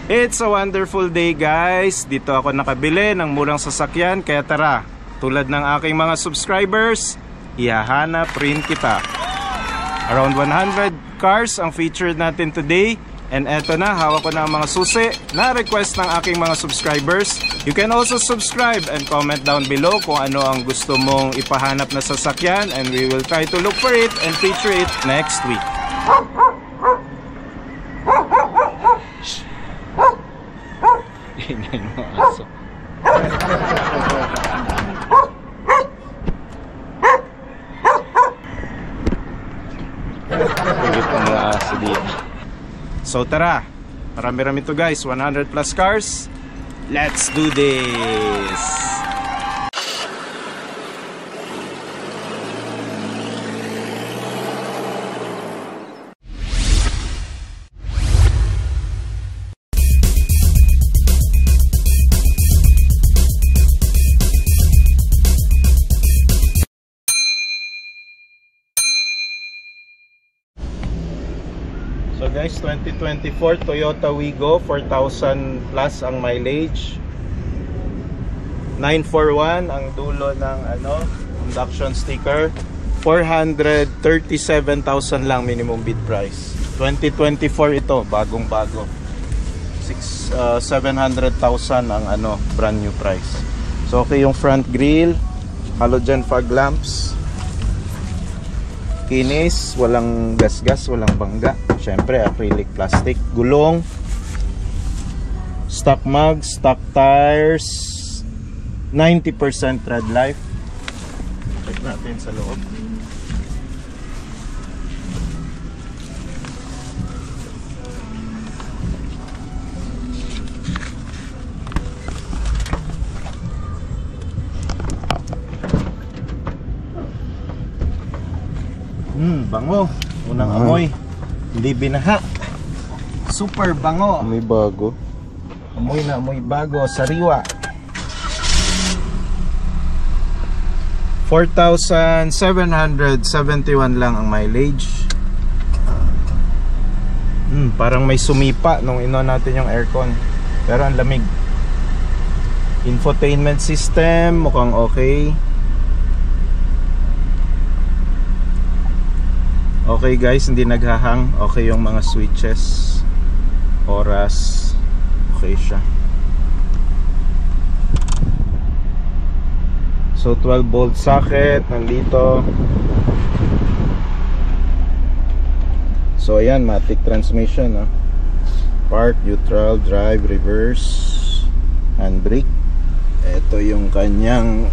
It's a wonderful day guys. Dito ako nakabili ng murang sasakyan. Kaya tara, tulad ng aking mga subscribers, ihahanap rin kita. Around 100 cars ang featured natin today. And eto na, hawak ko na ang mga susi na request ng aking mga subscribers. You can also subscribe and comment down below kung ano ang gusto mong ipahanap na sasakyan. And we will try to look for it and feature it next week. Ingay mo aso. Kulit ang mga aso dito. So tara, marami-rami to guys, 100 plus cars. Let's do this! So guys, 2024 Toyota Wigo, 4,000 plus ang mileage, 941 ang dulo ng induction sticker, 437,000 lang minimum bid price. 2024 ito, bagong bago, 700,000 ang brand new price. So okay yung front grille, halogen fog lamps, kinis, walang gas-gas, walang bangga. Syempre acrylic plastic, gulong, stock mugs, stock tires, 90% tread life. Check natin sa loob. Bango. Unang amoy, hindi binaha. Super bango. Amoy bago. Amoy na amoy bago, sariwa. 4,771 lang ang mileage. Parang may sumipa nung ino natin yung aircon, pero ang lamig. Infotainment system, mukhang okay. Okay guys, hindi naghahang. Okay yung mga switches, oras, okay siya. So 12 volt socket nandito. So ayan, matic transmission, park, neutral, drive, reverse, handbrake. Ito yung kanyang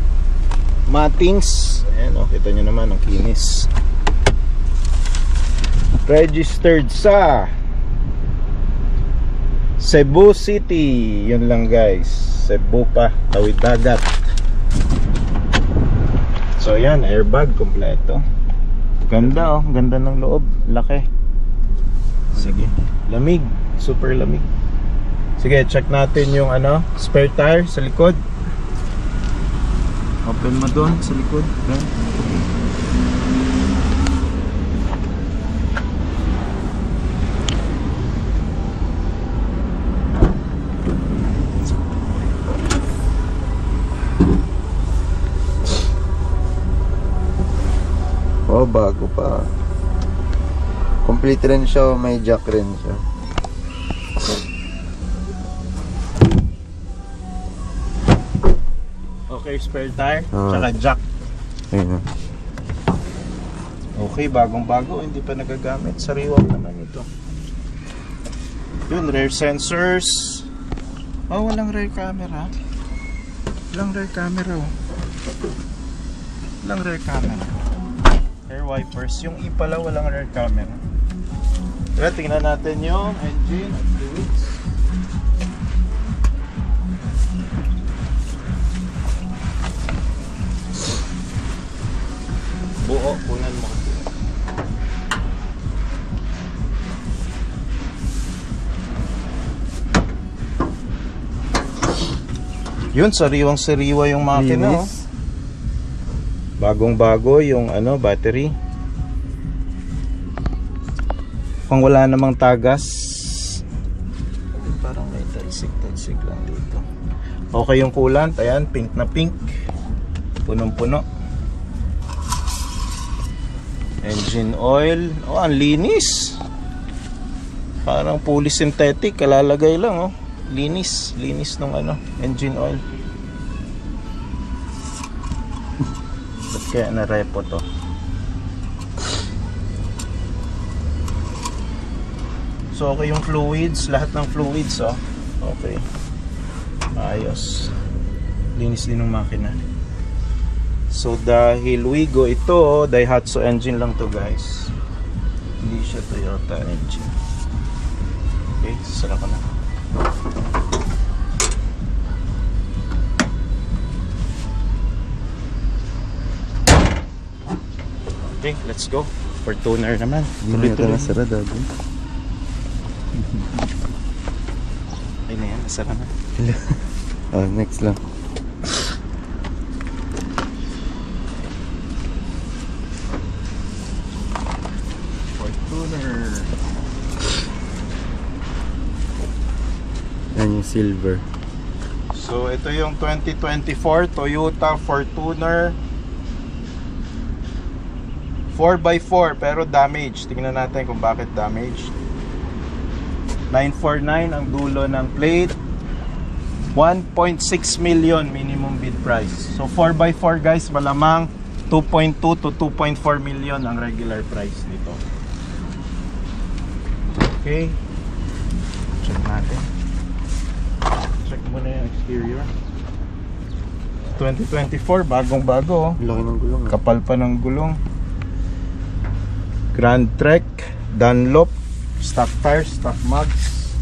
matings. Ayan, kita nyo naman ang kinis. Registered sa Cebu City. Yun lang guys, Cebu pa, tawid dagat. So yan, airbag kompleto. Ganda ganda ng loob, laki. Sige, lamig, super lamig. Sige, check natin yung spare tire sa likod. Open mo doon sa likod. Oh, bago pa. Complete rin siya, may jack rin siya. Okay, spare tire, tsaka jack. Ayan. Okay, bagong bago, hindi pa nagagamit. Sariwa naman ito. Yun, rear sensors. Oh, walang rear camera. Walang rear camera. Walang rear camera. Air wipers. Yung E pala walang rear camera. Kaya tingnan natin yung engine at fluids. Buo, kunan mo kasi. Yun, sariwang sariwa yung makina. Bagong bago yung battery. Pang wala namang tagas. parang may talsik lang dito. Okay yung coolant, ayan, pink na pink. Punong-puno. Engine oil. Oh, ang linis. Parang fully synthetic, kalalagay lang oh. Linis ng ano, engine oil. Ba't kaya na-repo to? So okay yung fluids, lahat ng fluids oh. Okay. Ayos. Linis din ng makina. So dahil Wigo ito, Daihatsu engine lang to guys. Hindi siya Toyota engine. Okay, sasara ko na. Okay, let's go. Fortuner naman. Hindi na ito nasara dati. Ay na yan, nasara na. Next lang. Fortuner. Yan yung silver. So ito yung 2024 Toyota Fortuner 4x4 pero damaged. Tingnan natin kung bakit damaged. 949 ang dulo ng plate. 1.6 million minimum bid price. So 4x4 guys, malamang 2.2 to 2.4 million ang regular price nito. Okay. Check natin. Check muna yung exterior. 2024, bagong-bago. Laki ng gulong. Kapal pa ng gulong. Grand Trek, Dunlop, stock tires, stock mugs.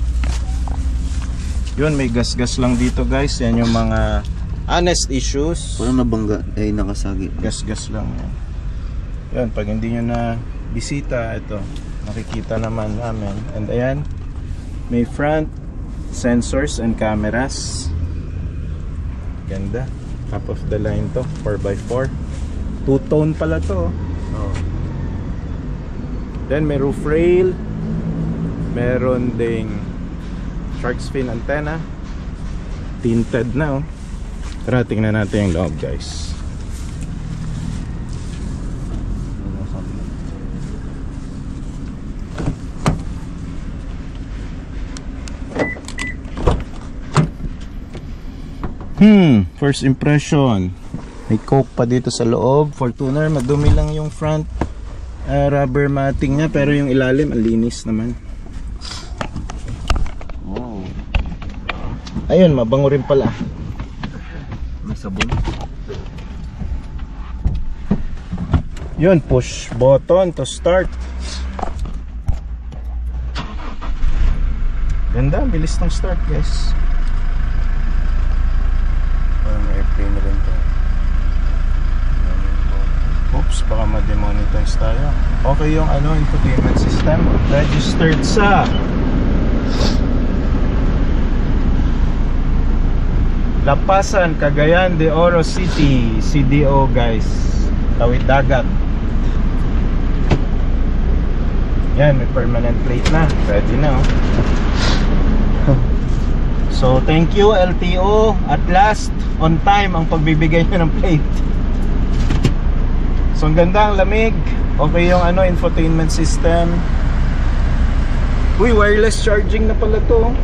Yun, may gas-gas lang dito guys. Yan yung mga honest issues. Parang nabangga, ay nakasagi. Gas-gas lang yan. Yun, pag hindi nyo na bisita, ito, makikita naman namin. And ayan, may front sensors and cameras. Ganda. Top of the line to, 4x4. Two-tone pala to. Oh. Then may roof rail. Meron ding shark's fin antenna. Tinted na oh. Tara, tingnan natin yung loob guys. First impression. May coke pa dito sa loob. Fortuner, madumi lang yung front rubber matting niya, pero yung ilalim ang linis naman. Wow. Ayun, mabango rin pala. May sabon. Yun, push button to start. Ganda, bilis ng start guys. Parang airplane na rin to. Oops, baka ma-demonetize tayo. Okay yung ano, infotainment system. Registered sa Lapasan, Cagayan de Oro City, CDO guys. Tawid dagat. Yan, may permanent plate na. Ready na oh. So thank you LTO. At last, on time ang pagbibigay nyo ng plate. So ang ganda, ang lamig. Okay yung ano, infotainment system. Uy, wireless charging na pala to.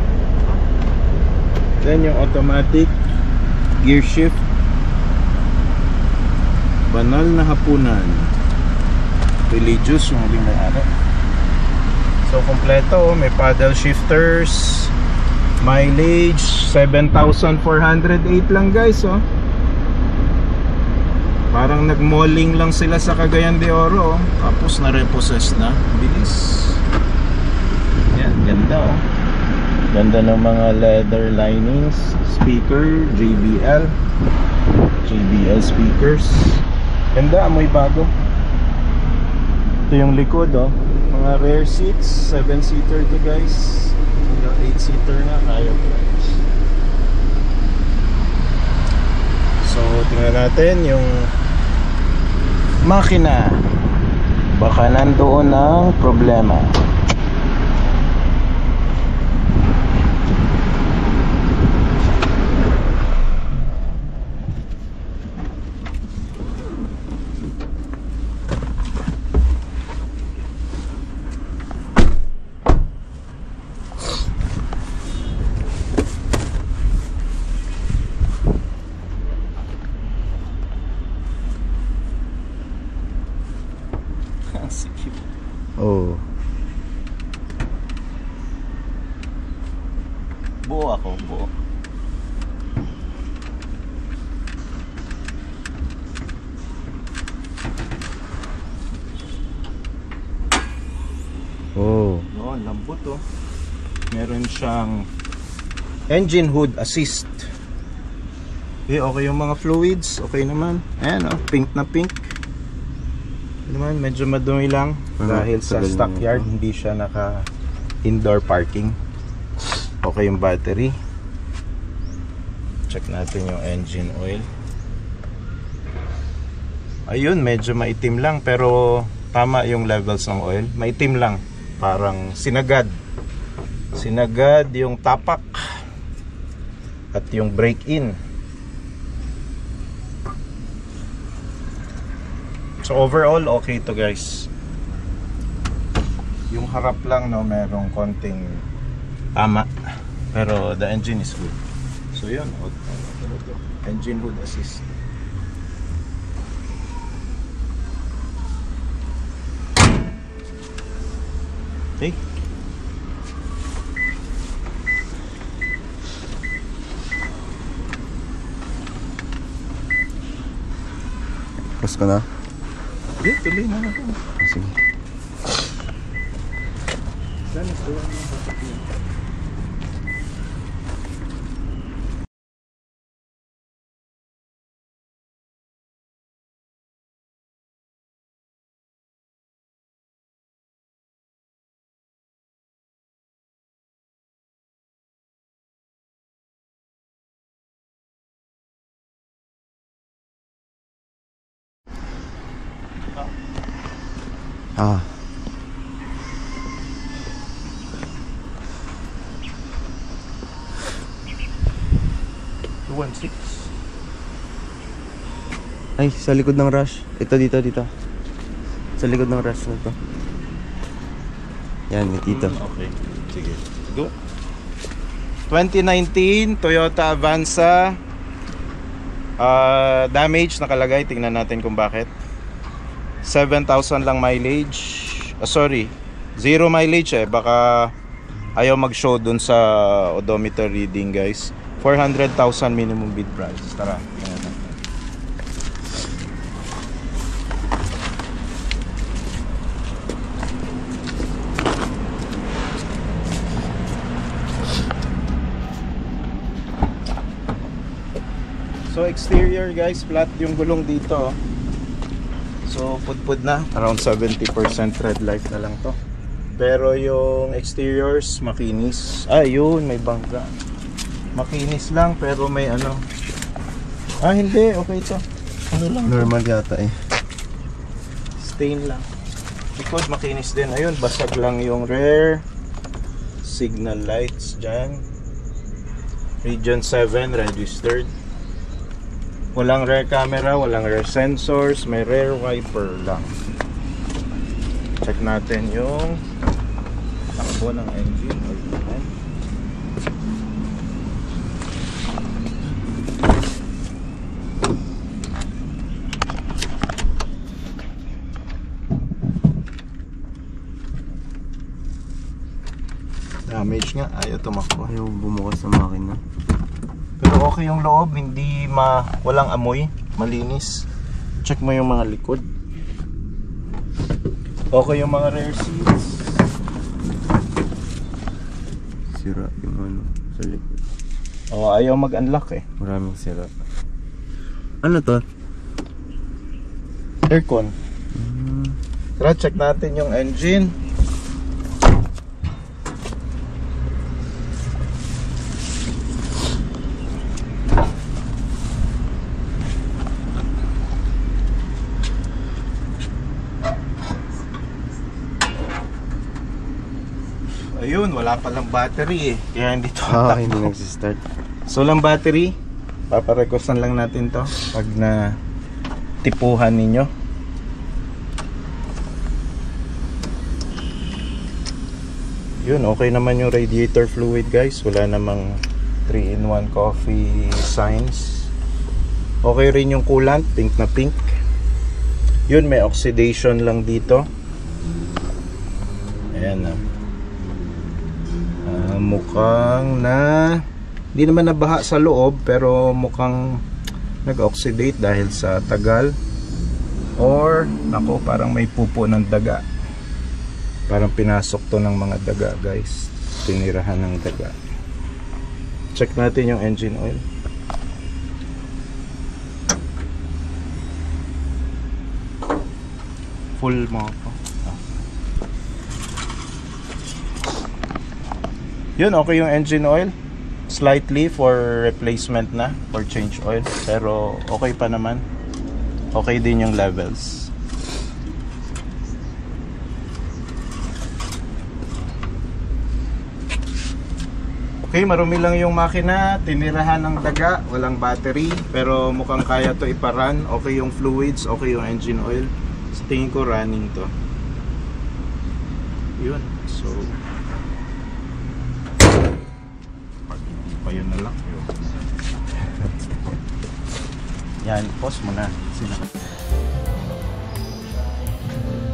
Then yung automatic gear shift. Banal na hapunan. Religious yung huling may-ari. So kompleto, may paddle shifters. Mileage 7,408 lang guys oh. Parang nag-malling lang sila sa Cagayan de Oro oh. Tapos na-repossess na. Bilis. Yan, ganda oh. Ganda ng mga leather linings. Speaker, JBL speakers. Ganda, amoy bago. Ito yung likod oh. Mga rear seats, 7-seater to guys. 8-seater na, kaya po. So, tingnan natin yung makina. Baka nandoon ang problema. Buo ako, buo. Oh. Yun, lambot oh. Meron siyang engine hood assist. Okay yung mga fluids, okay naman. Ayan oh, pink na pink. Naman, medyo madumi lang dahil sa stockyard, hindi siya naka indoor parking. Okay yung battery. Check natin yung engine oil. Ayun, medyo maitim lang pero tama yung levels ng oil. Maitim lang, parang sinagad. Sinagad yung tapak at yung break-in. So overall, okay to guys. Yung harap lang, no, merong konting tama. Pero the engine is good. So yun, engine hood assist. Okay. Press ko na. Hindi, tuloy na natin. Sige. Saan ito? Ah. Ay, sa likod ng rush. Ito, dito. Sa likod ng rush na to. Yan, dito. Okay. Sige. Go. 2019 Toyota Avanza. Damage nakalagay. Tingnan natin kung bakit. 7,000 lang mileage. Sorry. 0 mileage eh. Baka ayaw mag-show dun sa odometer reading guys. 400,000 minimum bid price. Tara. Tingnan natin. So exterior guys, flat yung gulong dito. So pudpud na, around 70% red light na lang to. Pero yung exteriors makinis. Yun, may bangga. Makinis lang pero may ano. Hindi, okay to. Ano lang? Normal yata eh. Stain lang. Likod makinis din. Ayun, basag lang yung rear signal lights dyan. Region 7 registered. Walang rear camera, walang rear sensors, may rear wiper lang. Check natin yung takbo ng engine. Damage nga, ayaw tumakbo. Ayaw bumukas sa makina. Pero okay yung loob, hindi walang amoy, malinis. Check mo yung mga likod. Okay yung mga rear seats. Sira yung ano sa likod. Ayaw mag-unlock eh. Maraming sira. Ano to? Aircon. Tara, check natin yung engine. Ayun, wala palang battery eh. Kaya hindi to Hindi nagsistart. So lang battery, paparequestan lang natin to pag na tipuhan ninyo. Yun, okay naman yung radiator fluid guys. Wala namang 3-in-1 coffee signs. Okay rin yung coolant, pink na pink. Yun, may oxidation lang dito. Ayan na. mukhang hindi naman nabaha sa loob, pero mukhang nag-oxidate dahil sa tagal, or nako, parang may pupo ng daga, parang pinasok to ng mga daga guys, tinirahan ng daga. Check natin yung engine oil. Full mo po. Yun, okay yung engine oil. Slightly for replacement na, for change oil, pero okay pa naman. Okay din yung levels. Okay, marumi lang yung makina, tinirahan ng daga, walang battery, pero mukhang kaya to iparan. Okay yung fluids, okay yung engine oil. Sa tingin ko running to. Yun, so yun na lang. Yan, pause mo na.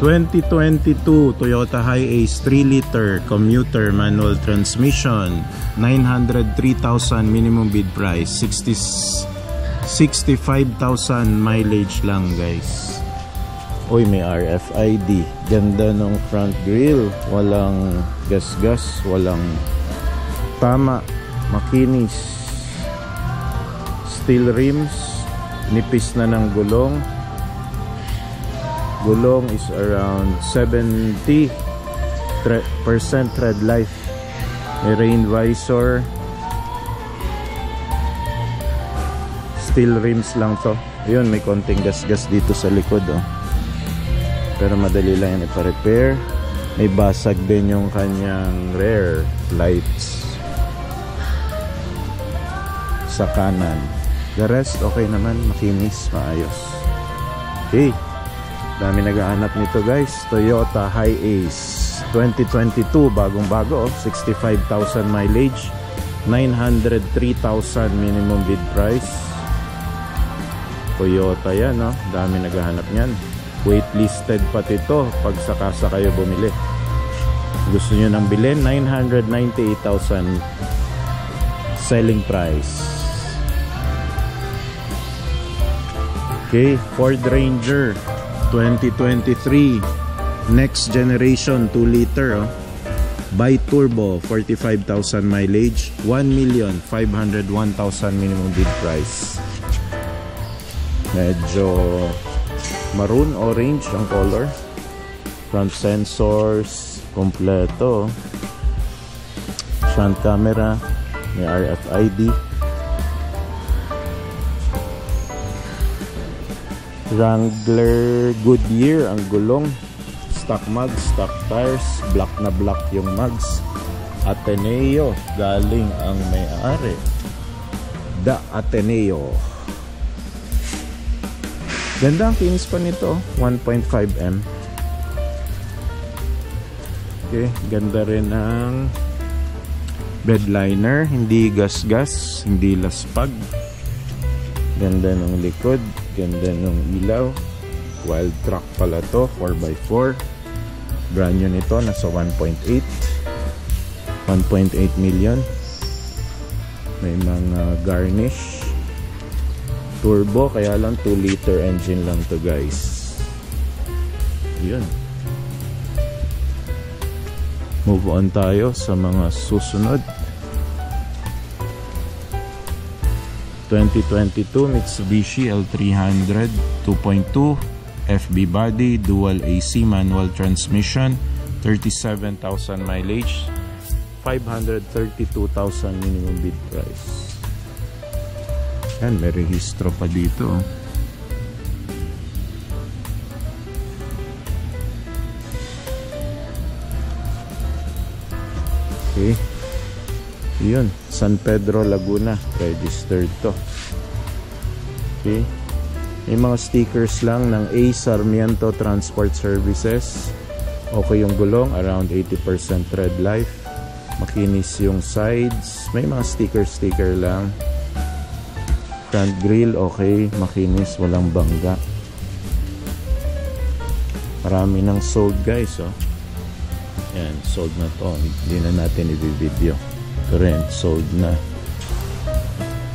2022 Toyota Hiace 3-liter commuter manual transmission, 903,000 minimum bid price, 65,000 mileage lang guys. Uy, may RFID. Ganda ng front grille, walang gas-gas, walang tama. Makinis, steel rims, nipis na ng gulong. Gulong is around 70% tread life. May rain visor. Steel rims lang to. Ayun, may konting gas-gas dito sa likod pero madali lang yan ipa-repair. May basag din yung kanyang rear lights sa kanan. The rest okay naman, makinis, maayos. Okay, dami naghahanap nito guys. Toyota Hiace 2022, bagong bago, 65,000 mileage, 903,000 minimum bid price. Toyota yan, no? Dami naghahanap niyan. Waitlisted pati ito pag sakasa kayo bumili. Gusto nyo nang bilhin, 998,000 selling price. Okay, Ford Ranger 2023 next generation 2-liter bi-turbo, 45,000 mileage, 1,501,000 minimum bid price. Medyo maroon orange ang color. Front sensors kompleto, front camera, may RFID. Wrangler Goodyear ang gulong, stock mugs, stock tires, black na black yung mugs. Ateneo galing ang may-ari, The Ateneo. Ganda ang kinis pa nito, 1.5M. Okay, ganda rin ang bedliner, hindi gas-gas, hindi laspag. Ganda ng likod, ganda ng ilaw. Wild truck pala to, 4x4. Brand new nito, nasa 1.8 million. May mga garnish. Turbo, kaya lang 2-liter engine lang to guys. Yun. Move on tayo sa mga susunod. 2022 Mitsubishi L300 2.2 FB body, dual AC manual transmission, 37,000 mileage, 532,000 minimum bid price. Yan, may rehistro pa dito. Okay. Yun, San Pedro, Laguna, registered to. Okay. May mga stickers lang ng A. Sarmiento Transport Services. Okay yung gulong, around 80% tread life. Makinis yung sides. May mga sticker lang. Front grille, okay. Makinis, walang bangga. Marami nang sold guys, oh. Yan, sold na to. Hindi na natin i-video. Ito rin, sold na.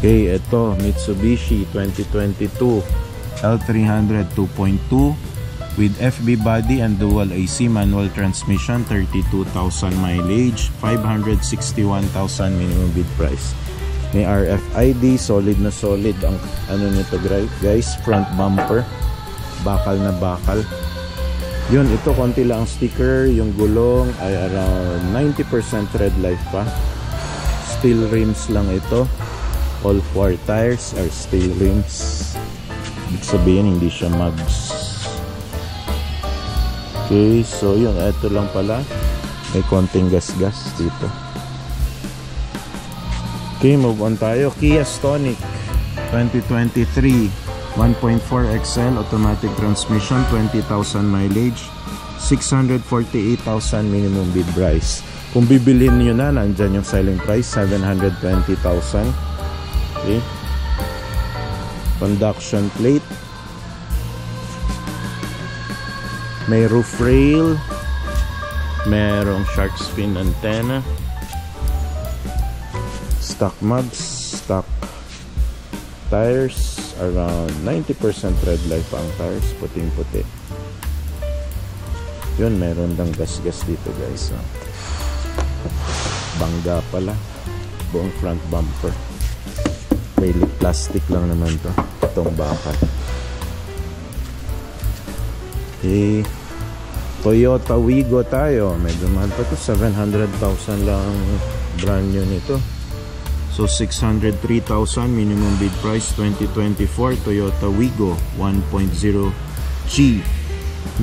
Okay, ito, Mitsubishi 2022 L300 2.2 with FB body and dual AC manual transmission, 32,000 mileage, 561,000 minimum bid price. May RFID, solid na solid ang ano nito guys, front bumper, bakal na bakal. Yun, ito konti lang ang sticker, yung gulong ay around 90% tread life pa. Steel rims lang ito. All 4 tires are steel rims. Ibig sabihin hindi siya mugs. Okay, so yun, ito lang pala. May konting gas-gas dito. Okay, move on tayo. Kia Stonic 2023 1.4 XL automatic transmission, 20,000 mileage, 648,000 minimum bid price. Kung bibilhin nyo na, nandyan yung selling price, 720,000. Okay. Conduction plate. May roof rail. Merong shark fin antenna. Stock mugs. Stock tires. Around 90% tread life ang tires. Puting puti. Yun, meron dang gas-gas dito guys. Bangga pala. Buong front bumper. May plastic lang naman to. Itong bakal. Okay. Toyota Wigo tayo. Medyo mahal pa to. 700,000 lang brand new nito. So 603,000 minimum bid price. 2024 Toyota Wigo 1.0G.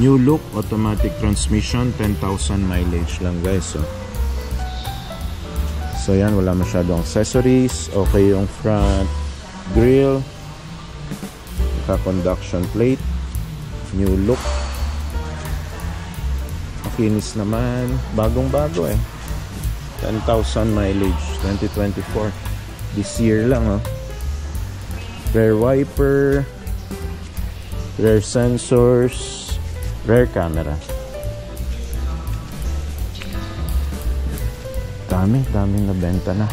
New look, automatic transmission, 10,000 mileage lang guys. So yan, wala masyadong accessories. Okay yung front grille. Naka-conduction plate. New look. Makinis naman. Bagong-bago eh. 10,000 mileage. 2024. This year lang oh. Rear wiper. Rear sensors. Rear camera. Daming nabenta na.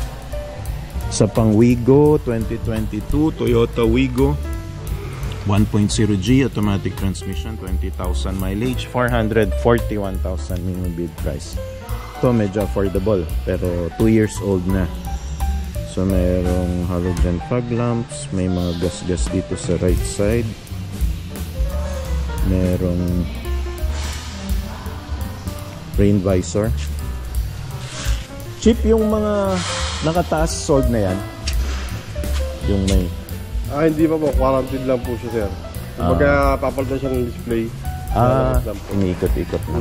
Sa pang Wigo 2022 Toyota Wigo 1.0G automatic transmission, 20,000 mileage, 441,000 minimum bid price. Ito medyo affordable pero 2 years old na. So mayroong halogen fog lamps, may mga gas-gas dito sa right side. Merong rain visor. Cheap yung mga nakataas sold na yan. Yung may hindi pa po, quarantine lang po siya sir. Kumbaga papalitan siya ng display. iniikot-ikot na.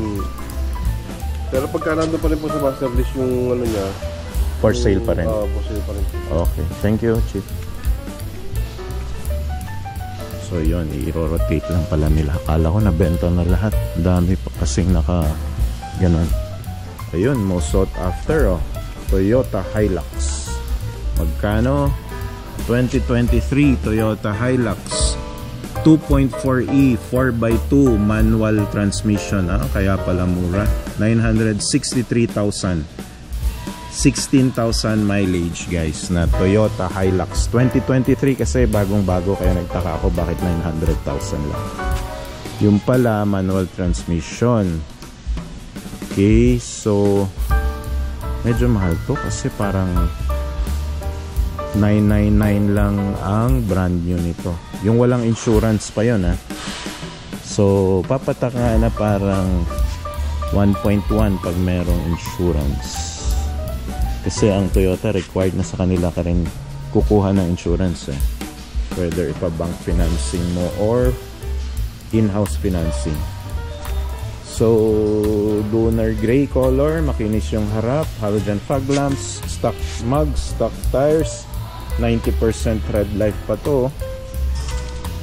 Pero pagka nandun pa rin po sa master list yung ano niya, For sale pa rin. for sale pa rin. Okay, thank you Chief. So yun, i-rotate lang pala nila. Akala ko nabenta na lahat. Dami pa kasing naka ganon. Ayun, most sought after Toyota Hilux. Magkano? 2023 Toyota Hilux 2.4e 4x2 manual transmission. Kaya pala mura. 963,000. 16,000 mileage guys na Toyota Hilux 2023 kasi bagong-bago, kaya nagtaka ako bakit 900,000 lang. Yung pala manual transmission. Okay, so medyo mahal to kasi parang 999 lang ang brand new nito. Yung walang insurance pa yun So papatak nga na parang 1.1 pag merong insurance. Kasi ang Toyota required na sa kanila ka rin kukuha ng insurance whether ipa-bank financing mo or in-house financing. So lunar gray color, makinis yung harap, halogen fog lamps, stock mugs, stock tires, 90% tread life pa to.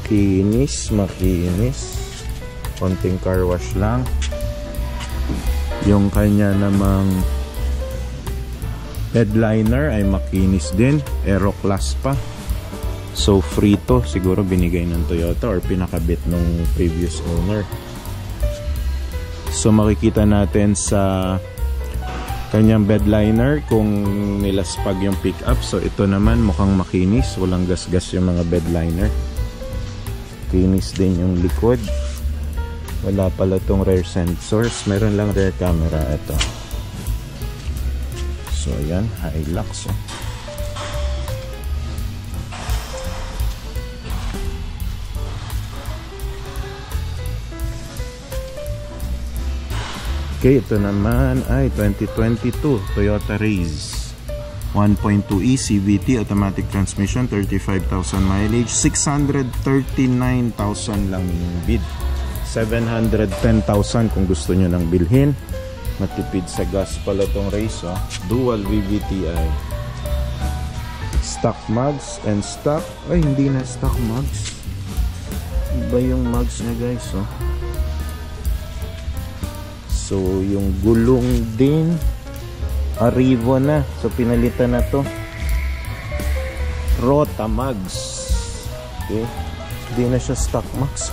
Kinis, makinis. Konting car wash lang. Yung kanya namang headliner ay makinis din, Aero Class pa. So free to, siguro binigay ng Toyota or pinakabit nung previous owner. So makikita natin sa kanyang bed liner kung nilaspag yung pickup. So ito naman mukhang makinis, walang gasgas yung mga bed liner. Kinis din yung likod. Wala pala tong rear sensors, meron lang rear camera. Ito, so yan, Hilux. Okay, ito naman ay 2022 Toyota Raze 1.2e CVT automatic transmission, 35,000 mileage, 639,000 lang yung bid. 710,000 kung gusto nyo nang bilhin. Matipid sa gas pala tong Raze, oh. Dual VVTi. Stock mugs and stock, ay hindi na stock mugs. Iba yung mugs niya guys, oh. So yung gulong din Arrivo na, so pinalitan na to. Rota mugs. Okay, hindi na siya stock mugs.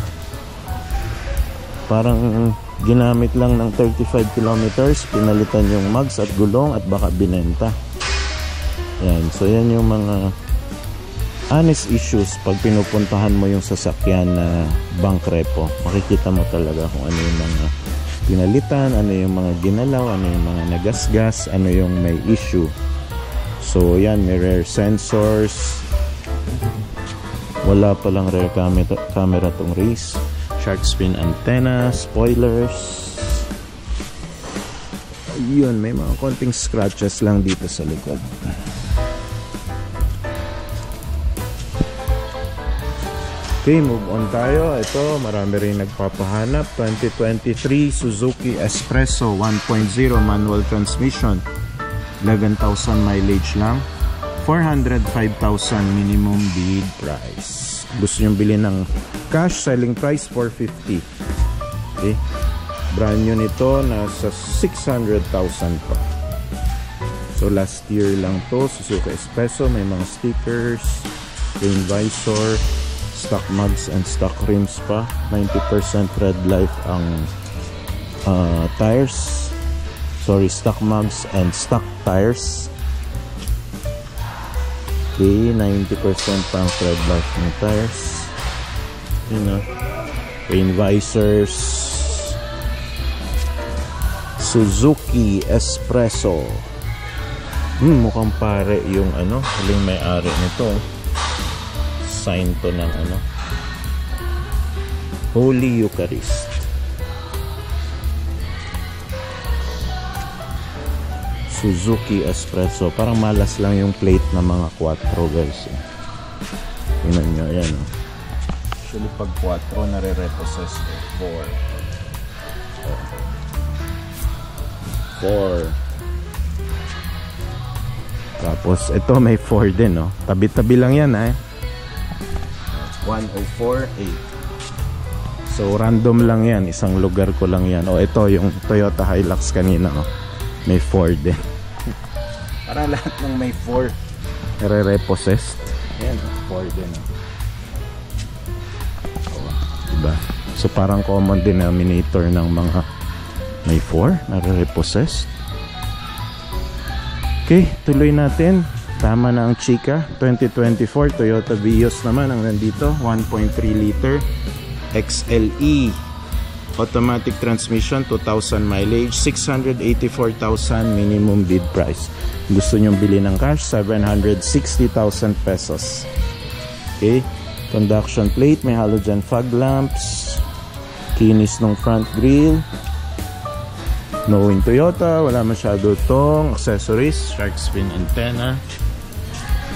Parang ginamit lang ng 35 kilometers, pinalitan yung mugs at gulong at baka binenta. Yan, so yan yung mga honest issues pag pinupuntahan mo yung sasakyan na bank repo. Makikita mo talaga kung ano yung mga pinalitan, ano yung mga ginalaw, ano yung mga nagasgas, ano yung may issue. So yan, may rear sensors, wala palang rear camera tong Raze, shark fin antenna, spoilers. Yun, may mga konting scratches lang dito sa likod. Okay, move on tayo. Ito, marami rin nagpapahanap. 2023 Suzuki Espresso 1.0 manual transmission. 11,000 mileage lang. 405,000 minimum bid price. Gusto nyo bilhin ng cash, selling price 450. Okay. Brand new nito, nasa 600,000 pa. So last year lang to, Suzuki Espresso. May mga stickers, rain visor, stock mugs and stock rims pa. 90% red life ang tires. Sorry, stock mugs and stock tires. Okay, 90% pa ang red life ng tires. You know, rain visors. Suzuki Espresso. Mukhang pare yung ano, huling may-ari nito. Sign to ng ano, Holy Eucharist. Suzuki Espresso. Parang malas lang yung plate na mga 4 guys. Tingnan nyo, yan. Actually pag 4 nare-repossess ko. 4. Tapos ito may 4 din, no? Tabi-tabi lang yan, 1048. So random lang yan, isang lugar ko lang yan. O ito yung Toyota Hilux kanina, may 4 din. Para lahat ng may 4 nare-repossessed. Yan, 4 din. Diba? So parang common denominator ng mga may 4 nare-repossessed. Okay, tuloy natin. Tama na ang chika. 2024 Toyota Vios naman ang nandito. 1.3 liter XLE automatic transmission, 2,000 mileage, 684,000 minimum bid price. Gusto nyong bili ng cash, 760,000 pesos. Okay, conduction plate, may halogen fog lamps, kinis ng front grille. Knowing Toyota, wala masyado tong accessories, shark fin antenna.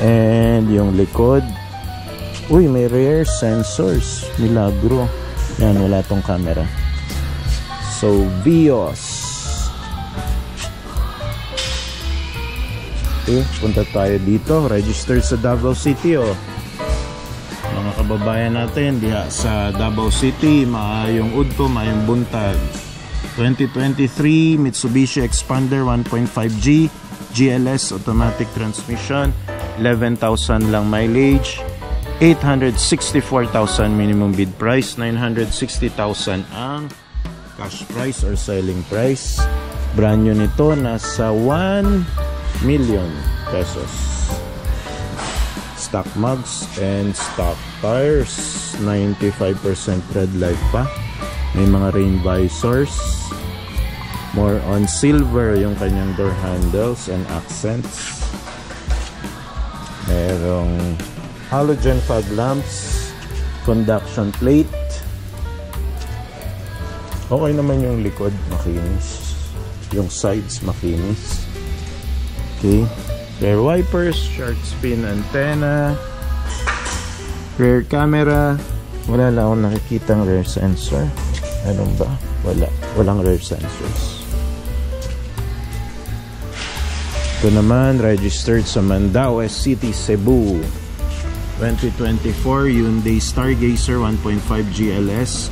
And yung likod, uy, may rear sensors, milagro. Yan, wala tong camera. So Vios. Okay, punta tayo dito. Registered sa Davao City, mga kababayan natin diha sa Davao City, maayong udto, maayong buntag. 2023 Mitsubishi Expander 1.5G GLS automatic transmission, 11,000 lang mileage, 864,000 minimum bid price, 960,000 ang cash price or selling price. Brand new nito nasa 1 million pesos. Stock mugs and stock tires, 95% tread life pa. May mga rain visors. More on silver yung kanyang door handles and accents. Merong halogen fog lamps, conduction plate. Okay naman yung likod, makinis. Yung sides, makinis. Okay. Rear wipers, shark fin antenna, rear camera. Wala lang akong nakikitang rear sensor. Ano ba? Walang rear sensors. Ito naman, registered sa Mandaue City, Cebu. 2024 Hyundai Stargazer 1.5 GLS.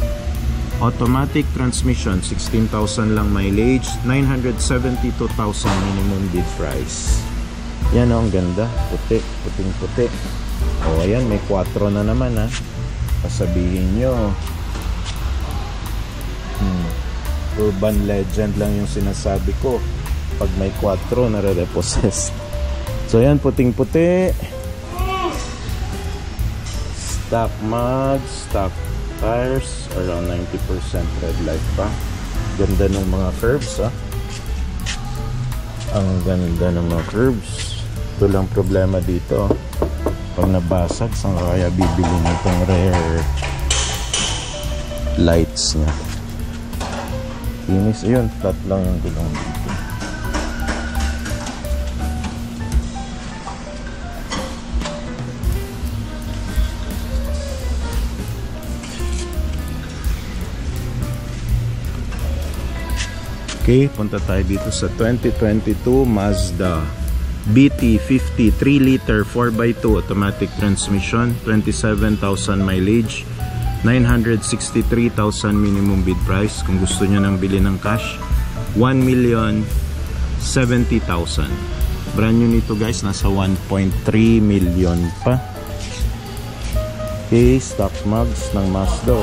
Automatic transmission, 16,000 lang mileage, 972,000 minimum bid price. Yan oh, ang ganda. Puti, puting-puti. O, ayan, may 4 na naman ha. Pasabihin nyo. Urban legend lang yung sinasabi ko. Pag may 4, nare-repossess. So, ayan, puting-puti. Stock mugs, stock tires, around 90% red light pa. Ganda ng mga curves ha. Ang ganda ng mga curves. Ito lang problema dito. Pag nabasag, saan kaya bibili nitong rear lights niya? Inis, ayun, flat lang yung gulong dito. Okay, punta tayo dito sa 2022 Mazda BT50 3-liter 4x2 automatic transmission, 27,000 mileage, 963,000 minimum bid price. Kung gusto nyo nang bili ng cash, 1,070,000. Brand new nito guys, nasa 1.3 million pa. Okay, stock mugs ng Mazda,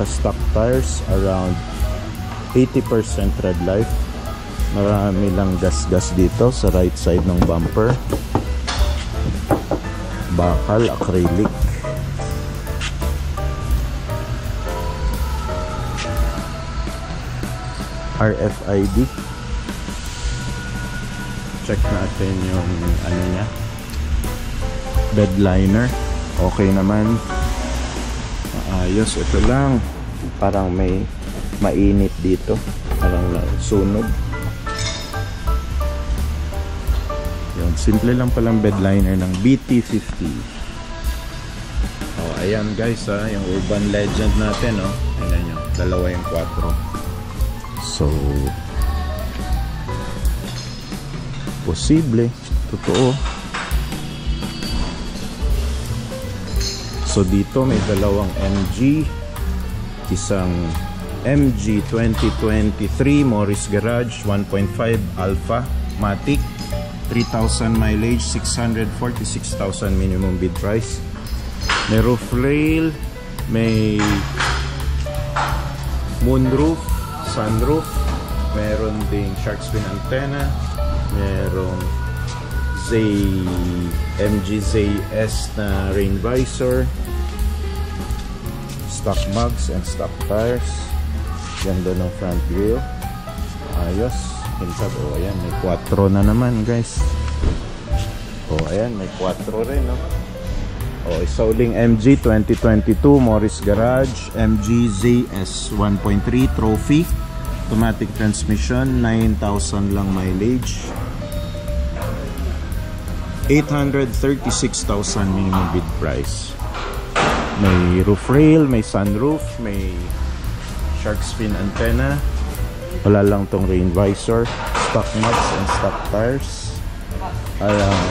stock tires around 80% red life. Marami lang gas-gas dito sa right side ng bumper. Bakal, acrylic. RFID. Check natin yung ano niya. Bed liner. Okay naman. Ayos. Ito lang. Parang may mainit dito, parang sunog. Yun, simple lang palang bed liner ng BT50. Oh, ayan guys ha, yung urban legend natin oh. Tingnan nyo, dalawa yung 4. So posible, totoo. So dito may dalawang MG, isang MG 2023 Morris Garage 1.5 Alpha Matic, 3,000 mileage, 646,000 minimum bid price. May roof rail, may moonroof, sunroof, meron ding shark fin antenna, merong MG ZS na rain visor, stock mugs and stock tires. Ganda ng front grill. Ayos. Hinsab. O ayan, may 4 na naman guys. O ayan, may 4 rin no? O isauling MG 2022 Morris Garage MG ZS 1.3 Trophy, automatic transmission, 9,000 lang mileage, 836,000 minimum bid price. May roof rail, may sunroof, may shark fin antenna. Wala lang tong rain visor. Stock mugs and stock tires. Around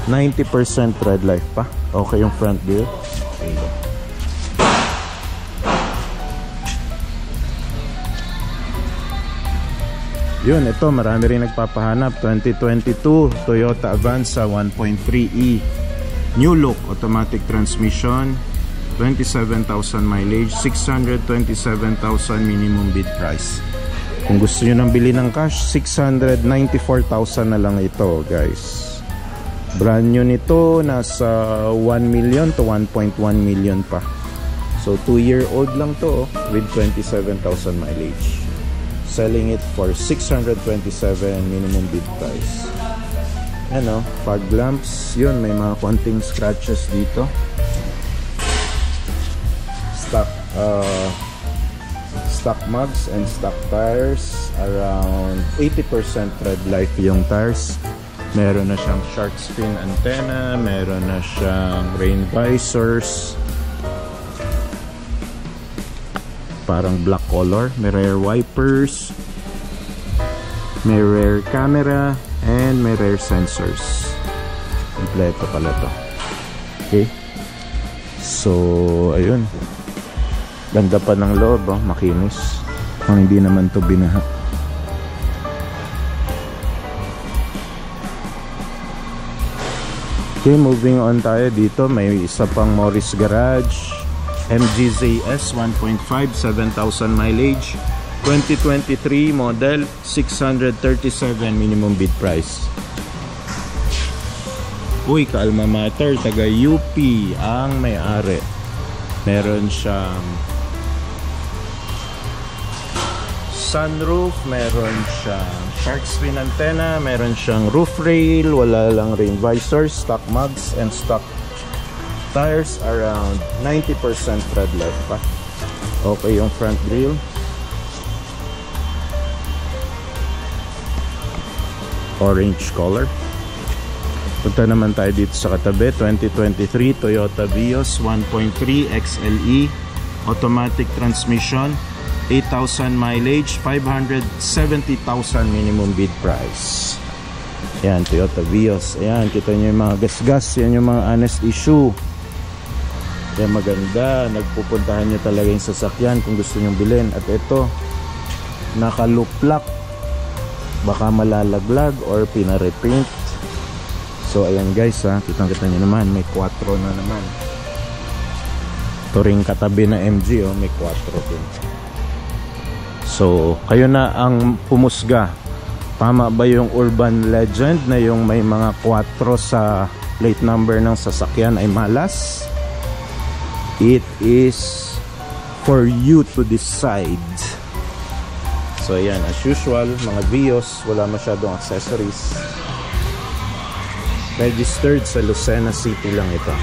90% red life pa. Okay yung front wheel. Yun, ito marami rin nagpapahanap. 2022 Toyota Avanza 1.3e new look, automatic transmission, 27,000 mileage, 627,000 minimum bid price. Kung gusto nyo nang bili ng cash, 694,000 na lang ito, guys. Brand new nito, nasa 1 million to 1.1 million pa. So 2-year-old lang to, with 27,000 mileage. Selling it for 627 minimum bid price. Ano, fog lamps, yun, may mga konting scratches dito. Stock mugs and stock tires, around 80% tread life yung tires. Meron na siyang shark fin antenna, meron na siyang rain visors, parang black color, may rear wipers, may rear camera, and may rear sensors. Kompleto pala to. Okay, so ayun, ganda pa ng loob, oh. Makinis kung hindi naman to binaha. Okay, moving on tayo dito. May isa pang Morris Garage MGZS 1.5, 7,000 mileage, 2023 model, 637 minimum bid price. Uy, ka-alma mater, taga UP ang may-ari. Meron siyang sunroof, meron siyang shark fin antenna, meron siyang roof rail, wala lang rain visors, stock mugs, and stock tires, around 90% tread life pa. Okay yung front grille. Orange color. Punta naman tayo dito sa katabi. 2023 Toyota Vios 1.3 XLE, automatic transmission, 8,000 mileage, 570,000 minimum bid price. Ayan, Toyota Vios. Ayan, kita nyo yung mga gas-gas. Yan yung mga honest issue. Yan, maganda. Nagpupuntahan nyo talaga yung sasakyan kung gusto nyo bilhin. At ito, naka-loop-lock. Baka malalaglag or pinareprint. So ayan guys, ha, kitang-kita nyo naman, may 4 na naman. Ito ring katabi na MG, oh, may 4 din. So kayo na ang pumusga. Tama ba yung urban legend na yung may mga 4 sa plate number ng sasakyan ay malas? It is for you to decide. So ayan, as usual, mga Vios, wala masyadong accessories. Registered sa Lucena City lang ito.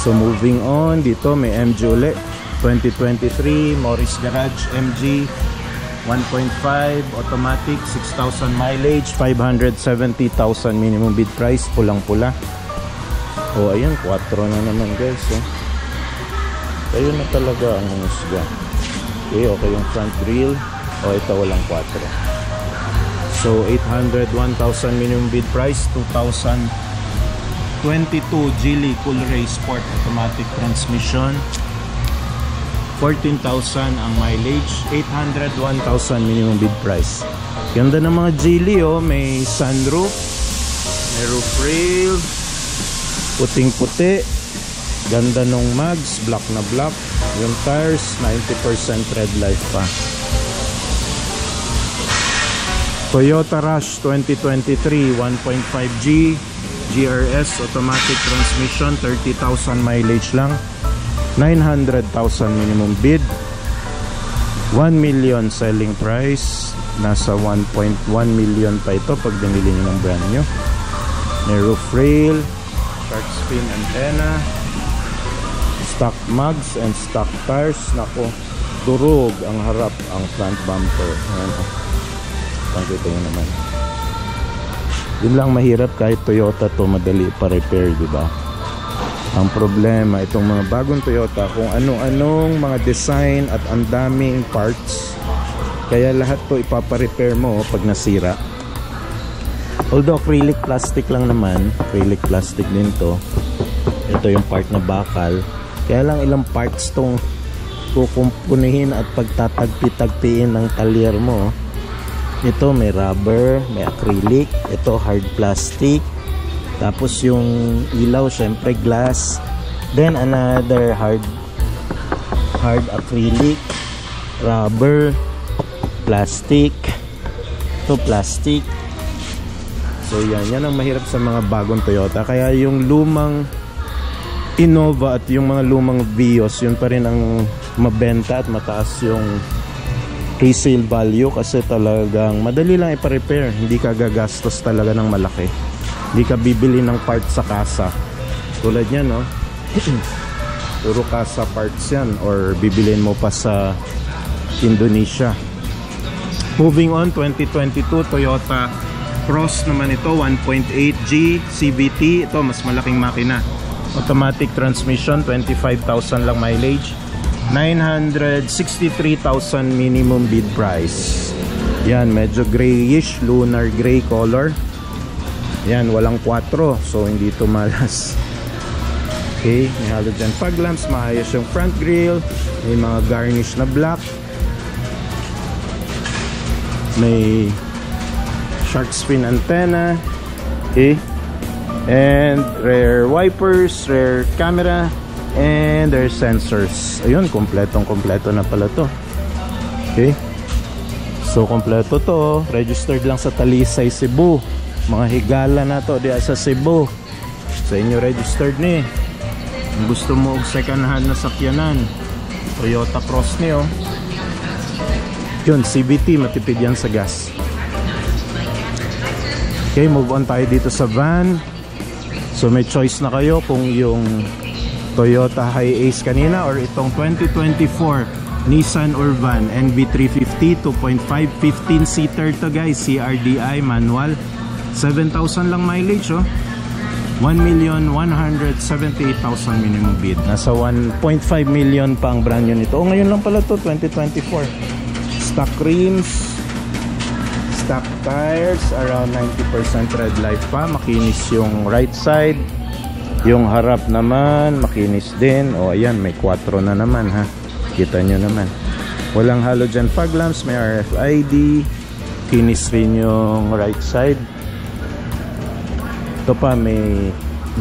So moving on, dito may MG ulit. 2023 Morris Garage MG 1.5 automatic, 6,000 mileage, 570,000 minimum bid price, pulang-pula. Oh, ayun, 4 na naman guys, eh. Ayun na talaga ang husga. Okay, okay yung front grille. O, ito walang 4. So 801,000 minimum bid price, 2022 Geely Coolray Sport automatic transmission, 14,000 ang mileage, 801,000 minimum bid price. Ganda ng mga Geely, oh, may sunroof, may roof rail, puting-puti, ganda nung mags, black na black, yung tires 90% tread life pa. Toyota Rush 2023 1.5G GRS automatic transmission, 30,000 mileage lang, 900,000 minimum bid, 1 million selling price, nasa 1.1 million pa ito pag binili nyo ng brand nyo. May roof rail, shark fin antenna, stock mugs and stock tires. Nako, durog ang harap, ang front bumper. Ayan, oh. Pakita nyo naman. Yun lang mahirap, kahit Toyota to madali pa-repair, diba? Ang problema, itong mga bagong Toyota, kung anong-anong mga design at ang daming parts, kaya lahat to ipapa-repair mo pag nasira. Although acrylic plastic lang naman, acrylic plastic din to. Ito yung part na bakal. Kaya lang ilang parts tong kukumpunihin at pagtatagpi-tagpiin ng talyer mo. Ito may rubber, may acrylic, ito hard plastic, tapos yung ilaw syempre glass, then another hard hard acrylic, rubber, plastic. Ito plastic. So yan ang mahirap sa mga bagong Toyota. Kaya yung lumang Innova at yung mga lumang Vios, yun pa rin ang mabenta at mataas yung resale value kasi talagang madali lang ipa-repair. Hindi ka gagastos talaga ng malaki. Hindi ka bibili ng parts sa kasa. Tulad yan, no? Puro kasa parts yan or bibilin mo pa sa Indonesia. Moving on, 2022 Toyota Cross naman ito, 1.8G CVT. Ito mas malaking makina. Automatic transmission, 25,000 lang mileage. 963,000 minimum bid price. Yan, medyo grayish, lunar gray color. Yan, walang 4, so hindi ito malas. Okay, may halogen fog lamps, maayos yung front grille, may mga garnish na black, may shark fin antenna, okay, and rear wipers, rear camera, and rear sensors. Ayun, kompleto na pala to. Okay, so kompleto to, registered lang sa Talisay, Cebu. Mga higala na to diya sa Cebu. Sa inyo registered ni. Kung gusto mo og second hand na sakyanan, Toyota Cross niyo. Yun, CVT, matipid yan sa gas. Okay, move on tayo dito sa van. So may choice na kayo kung yung Toyota Hiace kanina or itong 2024 Nissan Urban NV350 2.5 15-seater to guys, CRDI manual. 7,000 lang mileage, oh. 1,178,000 minimum bid. Nasa 1.5 million pa ang brand new nito. Oh, ngayon lang pala to, 2024. Stock rims, stock tires, around 90% tread life pa. Makinis yung right side. Yung harap naman, makinis din. O, ayan, may 4 na naman, ha. Kita nyo naman. Walang halogen fog lamps, may RFID. Kinis rin yung right side. Ito pa, may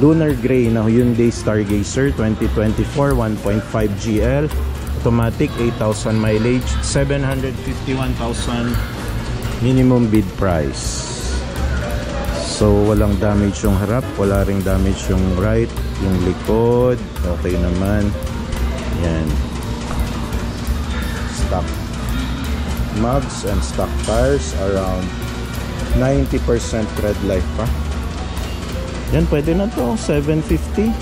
lunar gray na Hyundai Stargazer 2024 1.5 GL automatic, 8,000 mileage, 751,000 minimum bid price. So walang damage yung harap, wala ring damage yung right, yung likod okay naman. Yan, stock mugs and stock tires, around 90% tread life pa. Yan, pwede na to, 750.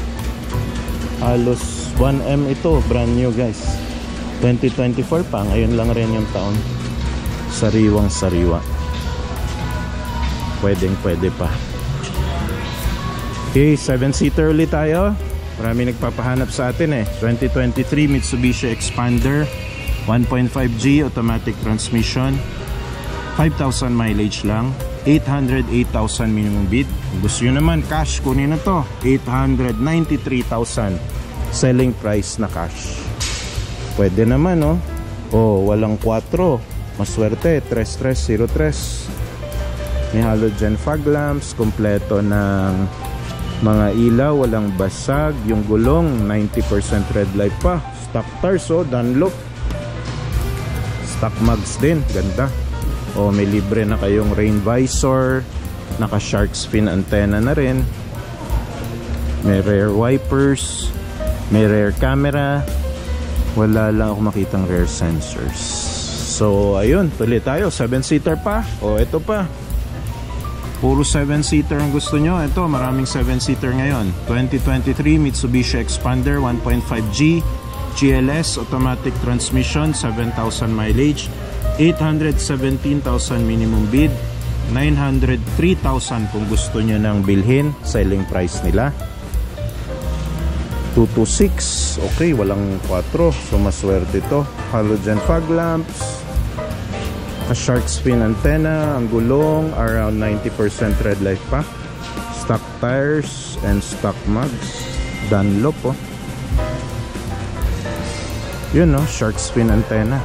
Halos 1M ito, brand new guys. 2024 pa, ngayon lang rin yung taon. Sariwang sariwa. Pwedeng pwede pa. Okay, 7-seater ulit tayo. Marami nagpapahanap sa atin eh. 2023 Mitsubishi Expander 1.5G automatic transmission, 5,000 mileage lang, 808,000 minimum bid. Kung gusto nyo naman cash, kunin na to, 893,000 selling price na cash. Pwede naman, no? Oh, walang 4, maswerte, 3303. May halogen fog lamps, kompleto ng mga ilaw, walang basag, yung gulong 90% red light pa, stock tires, oh, Dunlop, stock mugs din, ganda. O, may libre na kayong rain visor, naka shark fin antenna na rin, may rear wipers, may rear camera, wala lang ako makitang rear sensors. So ayun, tuloy tayo, 7-seater pa. O, ito pa, puro 7-seater ang gusto nyo. Ito, maraming 7-seater ngayon. 2023 Mitsubishi Expander 1.5G GLS automatic transmission, 7,000 mileage, 817,000 minimum bid, 903,000 kung gusto nyo nang bilhin. Selling price nila 226. Okay, walang 4, so maswerte ito. Halogen fog lamps, a shark fin antenna, ang gulong around 90% red light pa, stock tires and stock mugs, Dunlop, oh. Yun, no, shark fin antenna,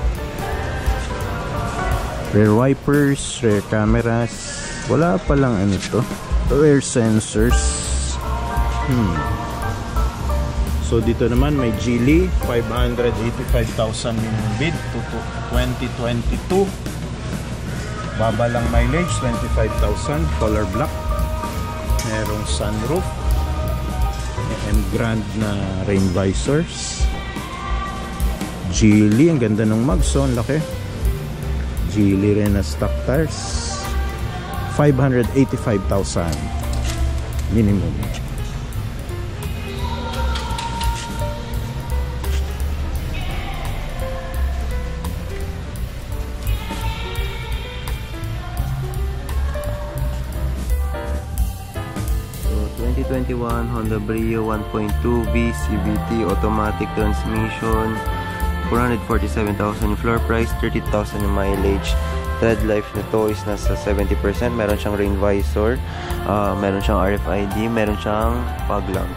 rear wipers, rear cameras, wala palang ano to, rear sensors. So dito naman may Geely, 585,000 minimum bid to 2022. Baba lang mileage, 25,000, color black. Merong sunroof, AM Grand na rain visors. Geely, ang ganda ng mags, ang laki. Geely rin na stock tires, 585,000 minimum. So 2021 Honda Brio 1.2V CVT automatic transmission, 447,000 yung floor price, 30,000 yung mileage. Tread life nito is nasa 70%. Meron siyang rain visor, meron siyang RFID, meron siyang fog lamp.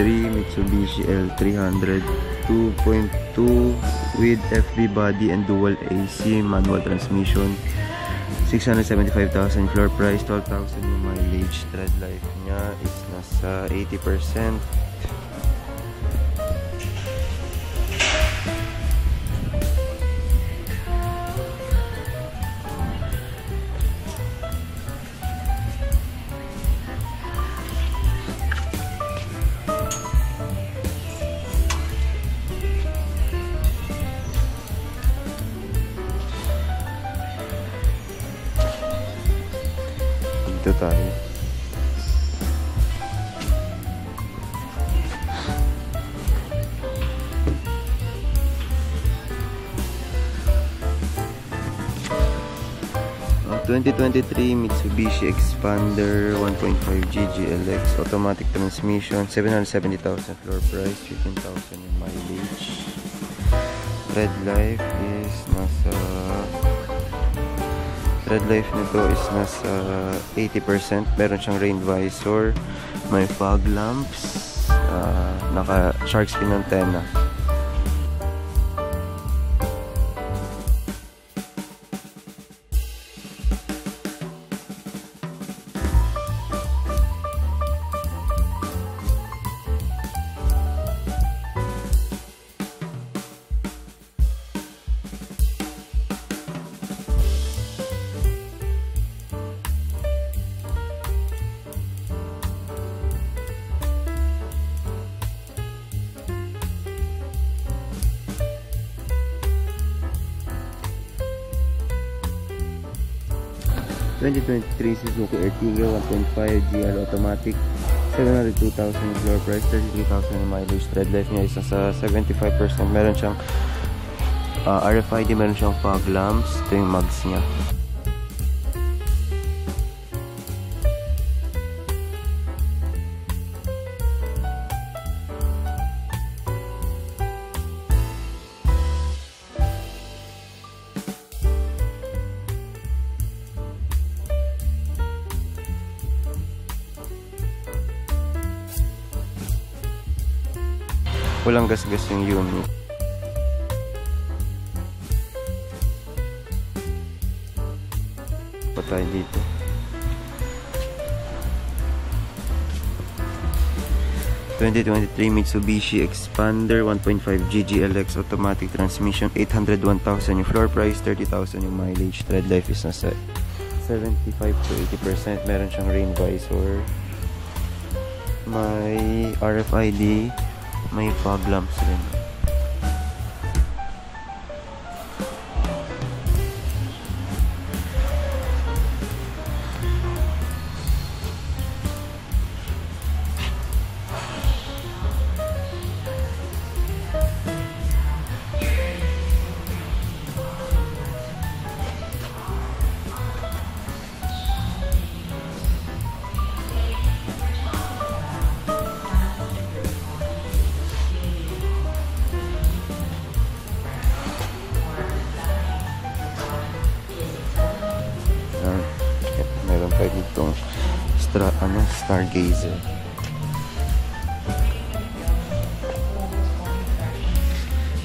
Mitsubishi L300 2.2 with FB body and dual AC manual transmission, 675,000 floor price, 12,000 yung mileage. Tread life niya is nasa 80%. Dito tayo. Oh, 2023 Mitsubishi Expander 1.5 GGLX automatic transmission, 770,000 floor price, 15,000 yung mileage. Tread life is nasa Tread life nito is nasa 80%. Meron siyang rain visor, may fog lamps, naka shark fin antenna. ...2023 Suzuki Ertiga 1.5 GR automatic, 702,000 floor price, 33,000 mileage. Tread life niya is nasa 75%. Meron siyang RFID, meron siyang fog lamps. Ito yung mags niya. Walang gas-gas yung unit. Pa tayo dito. ...2023 Mitsubishi Expander 1.5 GGLX automatic transmission, 801,000 yung floor price, 30,000 yung mileage. Tread life is nasa 75 to 80%. Meron siyang rain visor, may RFID, may fog lamps rin. Stargazer.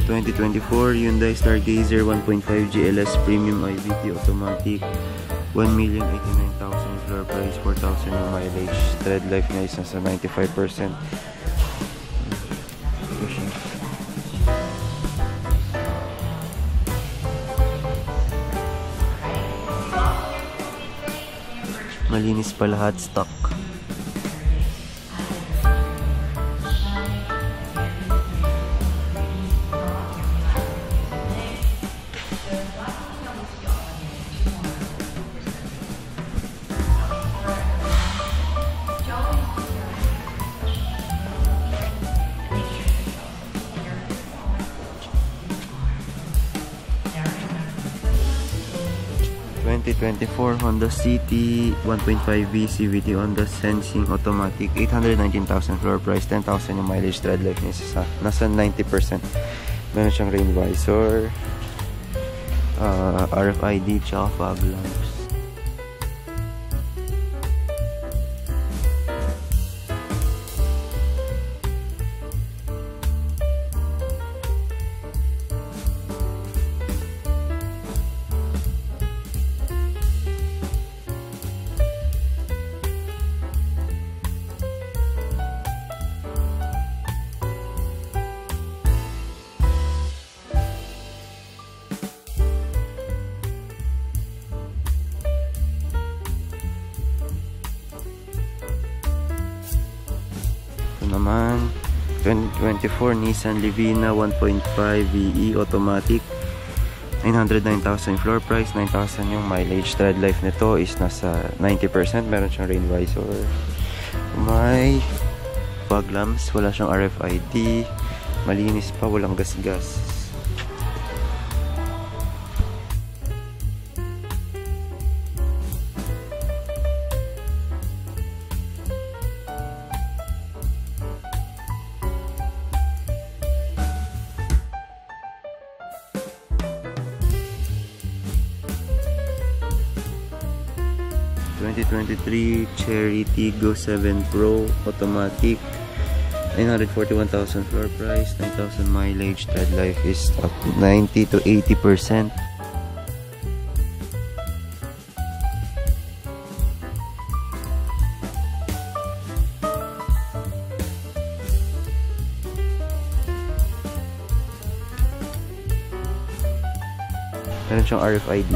...2024 Hyundai Stargazer 1.5 GLS Premium IVT Automatic. 1,089,000 floor price, 4,000 yung mileage. Tread life niya is nasa 95%. Malinis pa lahat, stock. Honda City 1.5V CVT Honda Sensing Automatic, 819,000 floor price, 10,000 yung mileage. Tread life niya nasa 90%. Meron siyang rain visor, RFID, tsaka fog lamps. Naman 2024 Nissan Livina 1.5 VE Automatic, 909,000 floor price, 9,000 yung mileage. Tread life nito is nasa 90%. Meron siyang rain visor, may fog lamps, wala siyang RFID, malinis pa, walang gasgas. Cherry Tiggo 7 Pro Automatic, 941,000 floor price, 9,000 mileage. Tread life is up 90 to 80%. Meron siyang RFID.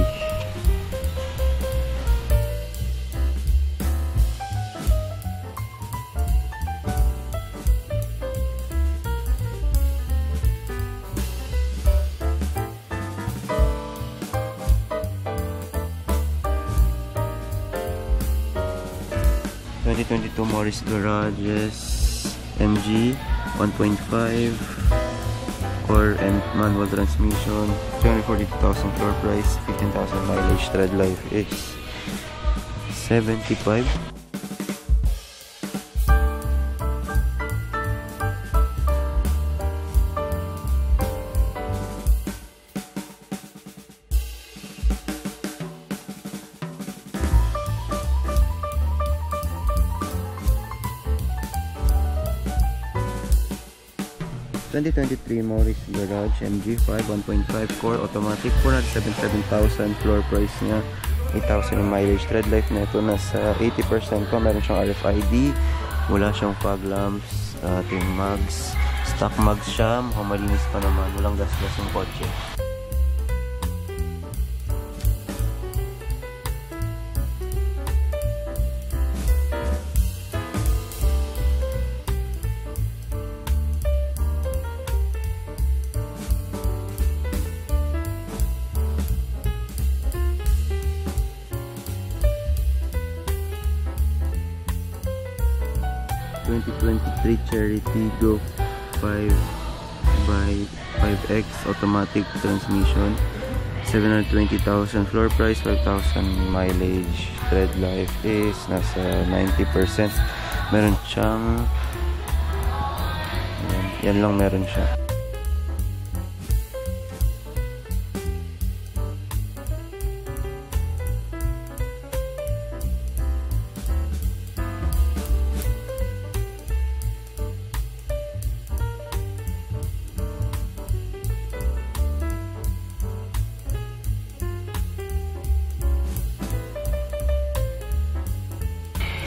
Morris Garages MG 1.5 core and manual transmission, 342,000 floor price, 15,000 mileage. Tread life is 75. 2023 Morris Garage MG5 1.5 core automatic, 477,000 floor price niya, 8,000 yung mileage. Tread life na ito nasa 80% pa. Meron siyang RFID, wala siyang fog lamps, ating mags, stock mags siya, mukhang malinis pa naman, walang gas-gas yung kotse. Cherry Tiggo 5x automatic transmission, 720,000 floor price, 5,000 mileage. Tread life is nasa 90%. Meron siyang yan lang meron siya.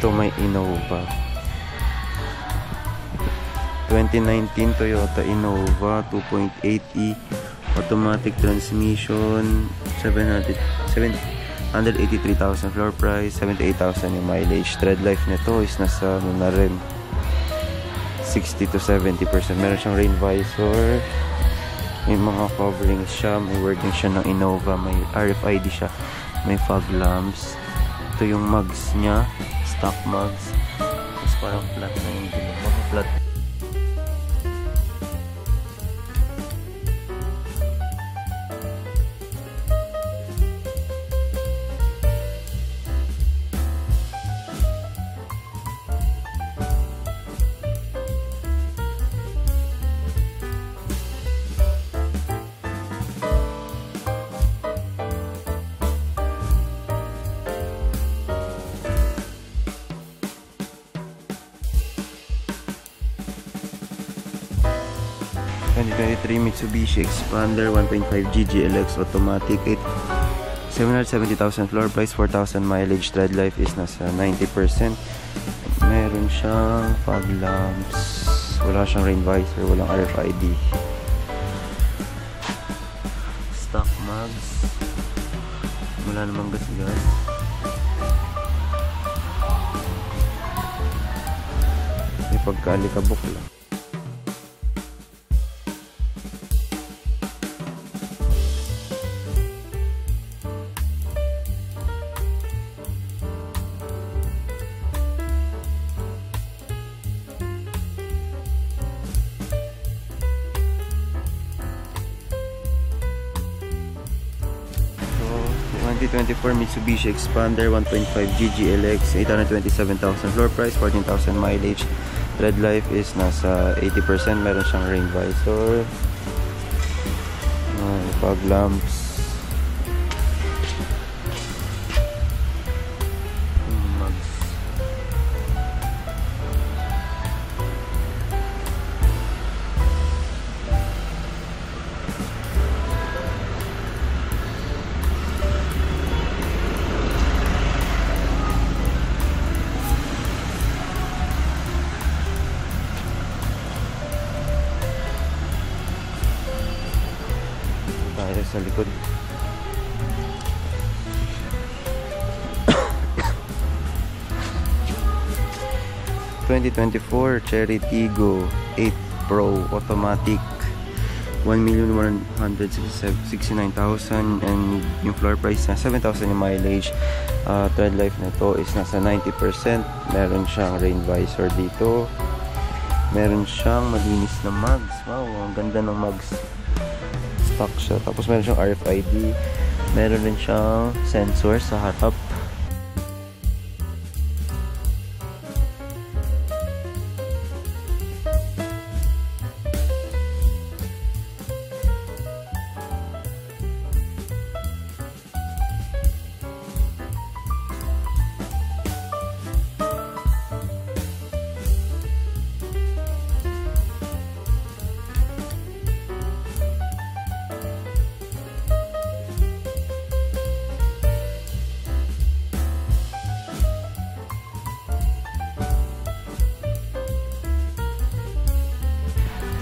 Ito may Innova. 2019 Toyota Innova 2.8e automatic transmission, 783,000 floor price, 78,000 yung mileage. Tread life nito is nasa ano na rin, 60 to 70%. Meron siyang rain visor, may mga coverings siya, may wording siya ng Innova, may RFID siya, may fog lamps. Ito yung mugs niya, stock mugs. Tapos parang flat na yung flat. 2023 Mitsubishi Expander 1.5 GGLX automatic, 770,000 floor price, 4,000 mileage. Tread life is nasa 90%. Meron siyang fog lamps, wala siyang rain visor, walang RFID. Stock mugs, wala namang gas-gas. May pagkaalikabok lang. So 2024 Mitsubishi Expander 1.5 GGLX, 827,000 floor price, 14,000 mileage. Tread life is nasa 80%. Meron siyang rain visor, fog lamps, mugs. Tayo sa likod. ...2024 Cherry Tiggo 8 Pro automatic, 1,169,000 and yung floor price na 7,000 yung mileage. Tread life na to is nasa 90%. Meron siyang rain visor dito. Meron siyang malinis na mugs. Wow, ang ganda ng mugs. Stock siya. Tapos meron siyang RFID. Meron rin siyang sensor sa harap.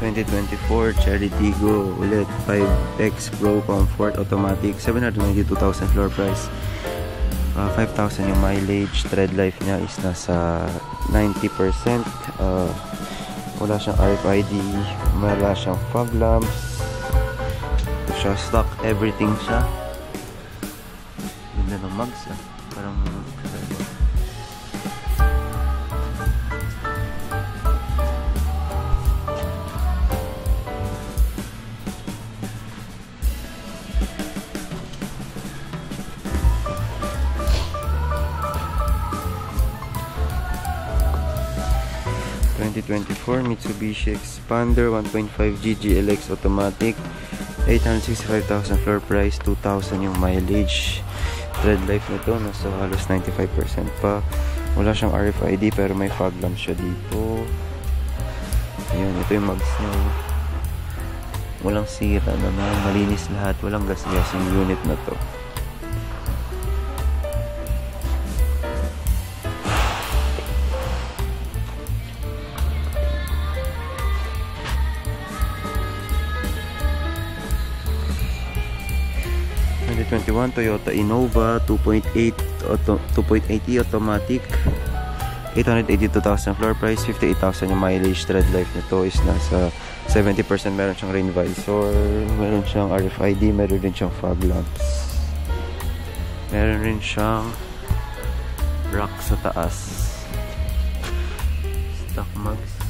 ...2024 Cherry Tiggo ulit, 5X Pro Comfort automatic, 792,000 floor price, 5,000 yung mileage. Tread life niya is nasa 90%. Wala siyang RFID, wala siyang fog lamps. Ito siya, stock everything siya. Ganda ng mugs parang Mitsubishi Expander 1.5 GGLX automatic, 865,000 floor price, 2,000 yung mileage. Tread life nito nasa halos 95% pa. Wala siyang RFID pero may fog lamp siya dito. Ayan, ito yung mugs niya. Walang sira naman, malinis lahat, walang gas-gas yung unit na to. 2021 Toyota Innova 2.8e automatic, 882,000 floor price, 58,000 yung mileage. Tread life nito is nasa 70%. Meron siyang rain visor, meron siyang RFID, meron din siyang fog lamps, meron rin siyang rack sa taas, stock mags.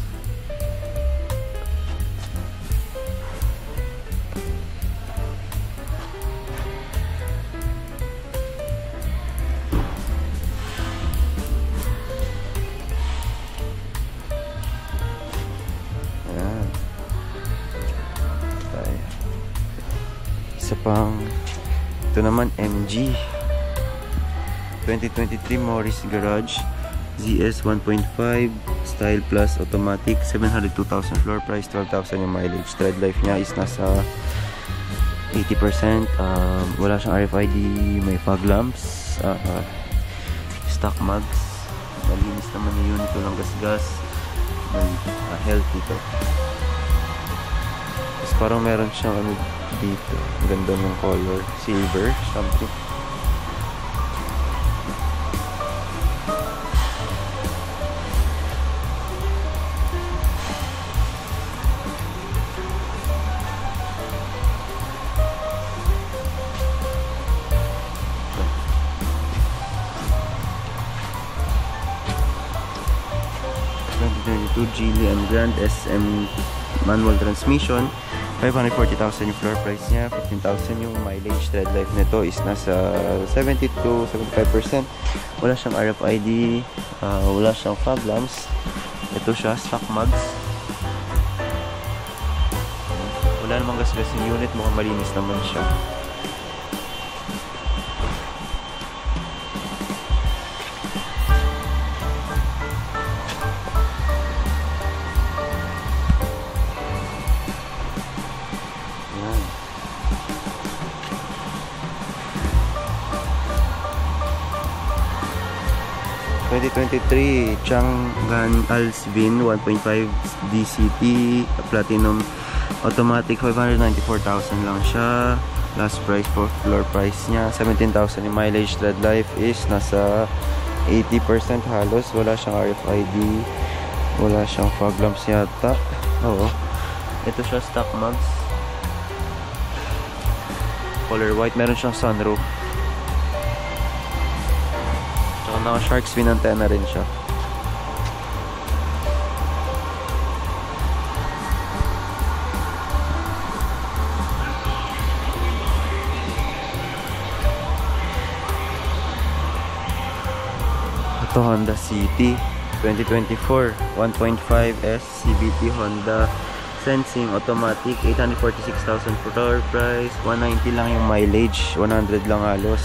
Isa pang, ito naman MG 2023 Morris Garage ZS 1.5 Style Plus automatic, 702,000 floor price, 12,000 yung mileage. Tread life niya is nasa 80%. Wala siyang RFID, may fog lamps, stock mags, malinis naman yung unit, walang gasgas, healthy to. Tapos parang meron siyang ano dito, ganda ng color, silver something. Geely and Grand SM manual transmission, 540,000 yung floor price niya, 15,000 yung mileage. Tread life nito is nasa 70 to 75%. Wala siyang RFID, wala siyang fog lamps. Ito siya, stock mags. Wala namang gasgas yung unit, mukhang malinis naman siya. Yan. 2023 Chang'an Alsvin 1.5 DCT Platinum automatic, 594,000 lang siya. Last price for floor price niya 17,000 yung mileage. Tread life is nasa 80% halos. Wala siyang RFID, wala siyang fog lamps yata. Oo, ito siya, stock mags, color white, meron siyang sunroof, tsaka naka shark fin antenna rin siya. Ito Honda City 2024 1.5S CVT Honda Sensing automatic, 846,000 floor price, 190 lang yung mileage, 100 lang halos.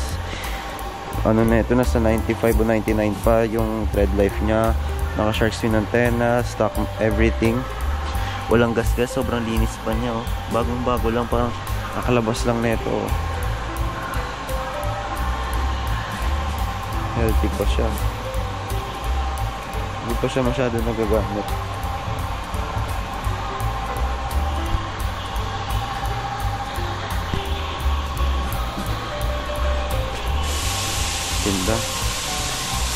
Ano na ito, nasa 95 o 99 pa yung tread life niya. Naka shark fin antenna, stock everything, walang gasgas, sobrang linis pa niya, oh. Bagong bago lang, parang nakalabas lang nito, oh. Healthy pa siya, hindi pa siya masyado nagagamit. Ganda,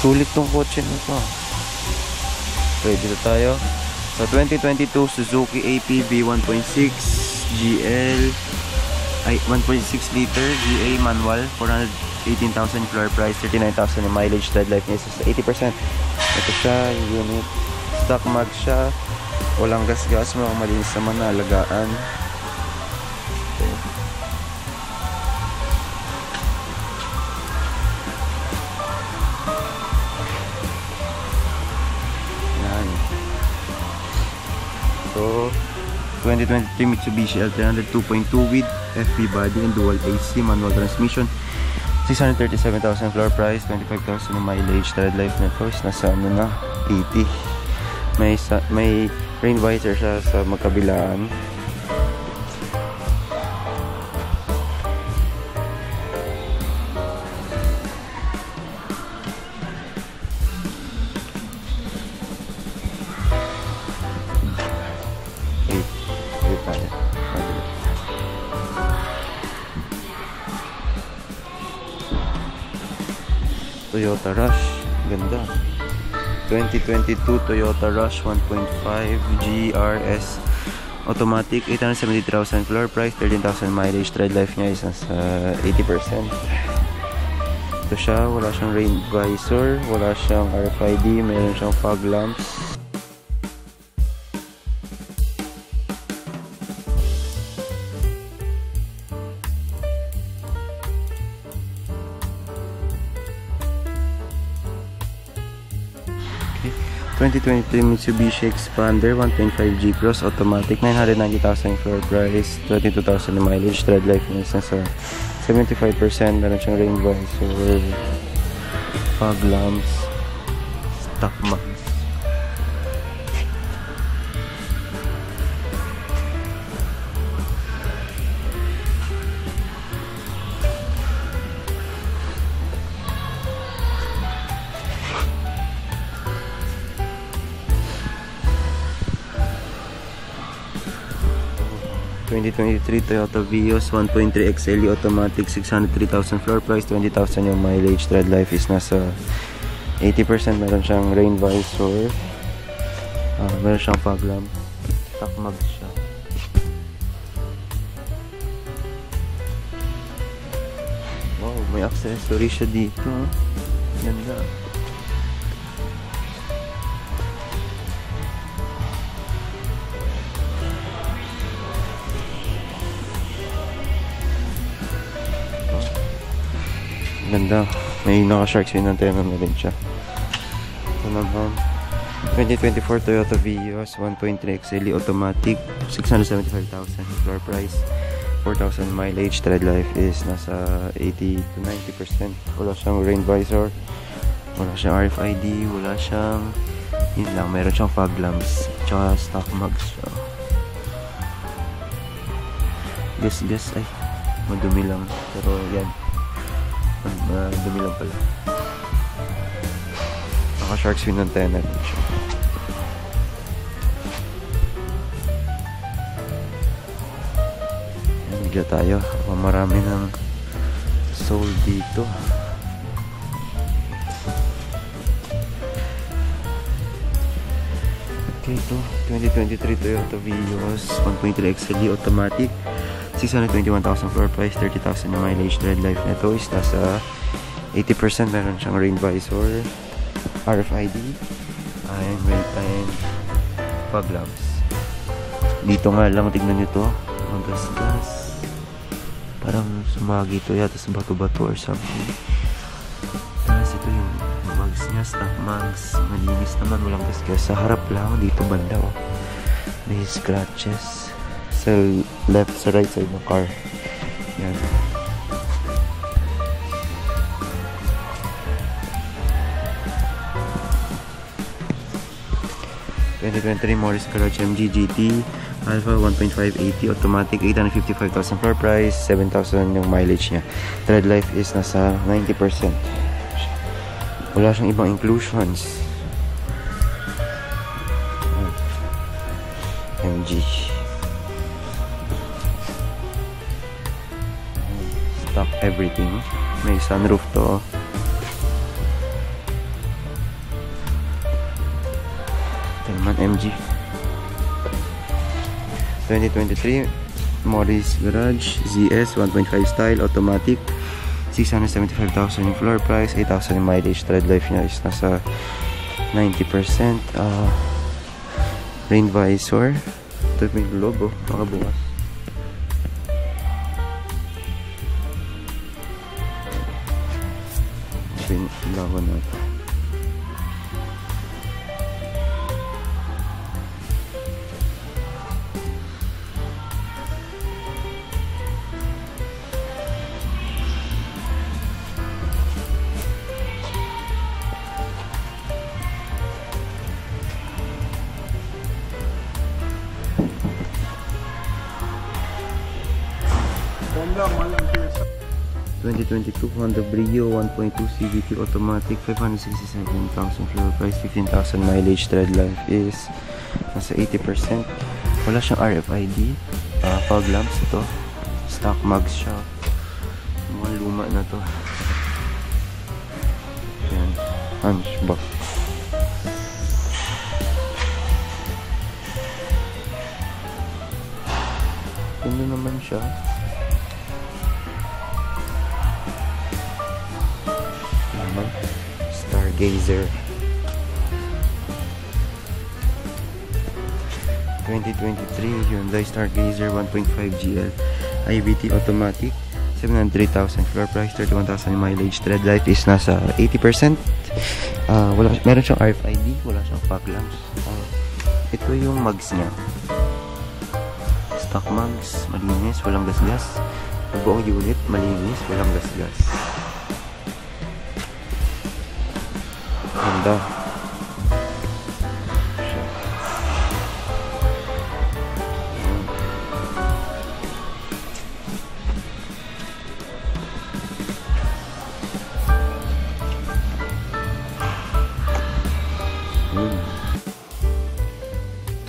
sulit tong kotse nito. Ready na tayo sa 2022 Suzuki APV 1.6 GL ay 1.6 liter GA manual, 418,000 floor price, 39,000 yung mileage. Tread life niya is 80%. Ito siya, yung unit, stock mag siya, walang gas-gas, mga malinis naman na alagaan. Okay. Yan. So 2023 Mitsubishi L300 2.2 with FV body and dual AC manual transmission, 637,000 floor price, 25,000 yung mileage. Tread life na ito is nasa ano na, 80. May rain visor siya sa magkabilaan. Toyota Rush. Ganda. 2022 Toyota Rush 1.5 GRS automatic, 873,000 floor price, 13,000 mileage. Tread life niya is nasa 80%. Ito siya, wala siyang rain visor, wala siyang RFID, meron siyang fog lamps. Okay. 2023 Mitsubishi Expander 1.5 G-Cross automatic, 990,000 floor price, 22,000 mileage. Tread life niya is nasa 75%. Meron siyang rain visor, fog lamps, stock max. ...2023 Toyota Vios 1.3 XLE automatic, 603,000 floor price, 20,000 yung mileage. Tread life is nasa 80%. Meron siyang rain visor, meron siyang fog lamp, stock mag siya. Wow, may accessory siya dito. Ganda. Ganda. May naka-shark fin antenna na rin siya. Ito naman 2024 Toyota Vios 1.3 XLE automatic, 675,000 floor price, 4,000 mileage. Tread life is nasa 80 to 90%. Wala siyang rain visor, wala siyang RFID, wala siyang, yun lang, meron siyang fog lamps, tsaka stock mags siya. Guess ay madumi lang, pero yan, dumi lang pala. Naka-shark fin antenna rin siya. Bigla tayo. Marami ng soul dito. Okay, ito 2023 Toyota Vios 1.3 XLE automatic, 621,000 floor price, 30,000 na mileage. Tread life nito is nasa 80%. Meron siyang rain visor, RFID, and fog lamps. Dito nga lang, tignan nyo to, magasgas, parang sumagi ito yata sa bato-bato or something. Tapos ito yung mags niya, stock mags, malinis naman, walang gasgas. Sa harap lang, dito banda, oh, may scratches sa left, sa right side ng car. Yan. ...2023 Morris Garage MG GT Alpha 1.580 automatic, 855,000 floor price, 7,000 yung mileage niya. Tread life is nasa 90%. Wala siyang ibang inclusions. MG stock everything. May sunroof to. Ito naman MG 2023 Morris Garage ZS 1.5 style automatic, 675,000 yung floor price, 8,000 yung mileage. Tread life niya is nasa 90%. Rain visor. Ito yung logo, makabukas. Ito yung logo natin. Honda, 2022 Honda Brio 1.2 CVT automatic, 567,000 floor price, 15,000 mileage. Tread life is nasa 80%. Wala siyang RFID, fog lamps. Ito stock mags siya, mga luma na to. Yan. Hunchback. Ganda naman siya. Naman. Stargazer. 2023 Hyundai Stargazer 1.5 GL IVT automatic, 703,000 floor price, 31,000 mileage. Tread life is nasa 80%. Meron siyang RFID, wala siyang fog lamps. Ito yung mugs niya. Stock mugs, malinis, walang gasgas. Buong unit, malinis, walang gasgas. Ganda. Siya.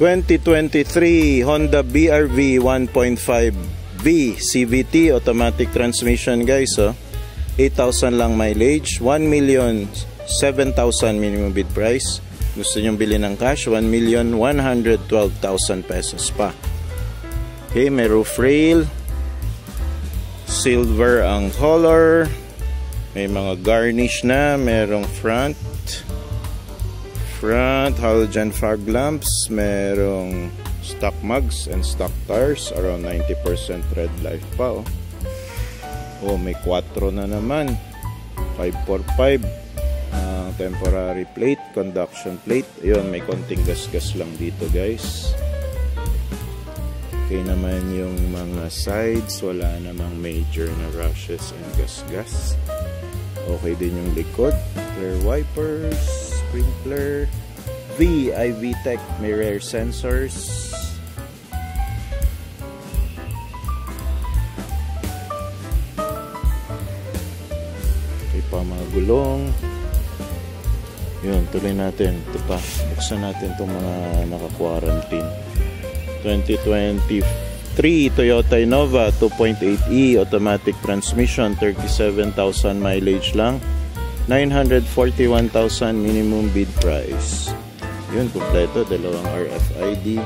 2023 Honda BRV 1.5V CVT automatic transmission guys. 8,000 lang mileage, 1,007,000 minimum bid price. Gusto nyong bilhin ng cash, 1,112,000 pesos pa. Okay, may roof rail, silver ang color, may mga garnish na, merong front halogen fog lamps, merong stock mugs and stock tires, around 90% tread life pa. May 4 na naman, 545 temporary plate, conduction plate. Ayun, may konting gasgas lang dito guys. Okay naman yung mga sides, wala namang major na rushes and gasgas. Okay din yung likod, clear wipers, sprinkler, IV Tech, may rear sensors. Okay pa mga gulong. Yun, tuloy natin. Ito pa, buksan natin itong mga naka-quarantine. 2023 Toyota Innova 2.8e automatic transmission, 37,000 mileage lang, 941,000 minimum bid price. Yun, kompleto, dalawang RFID,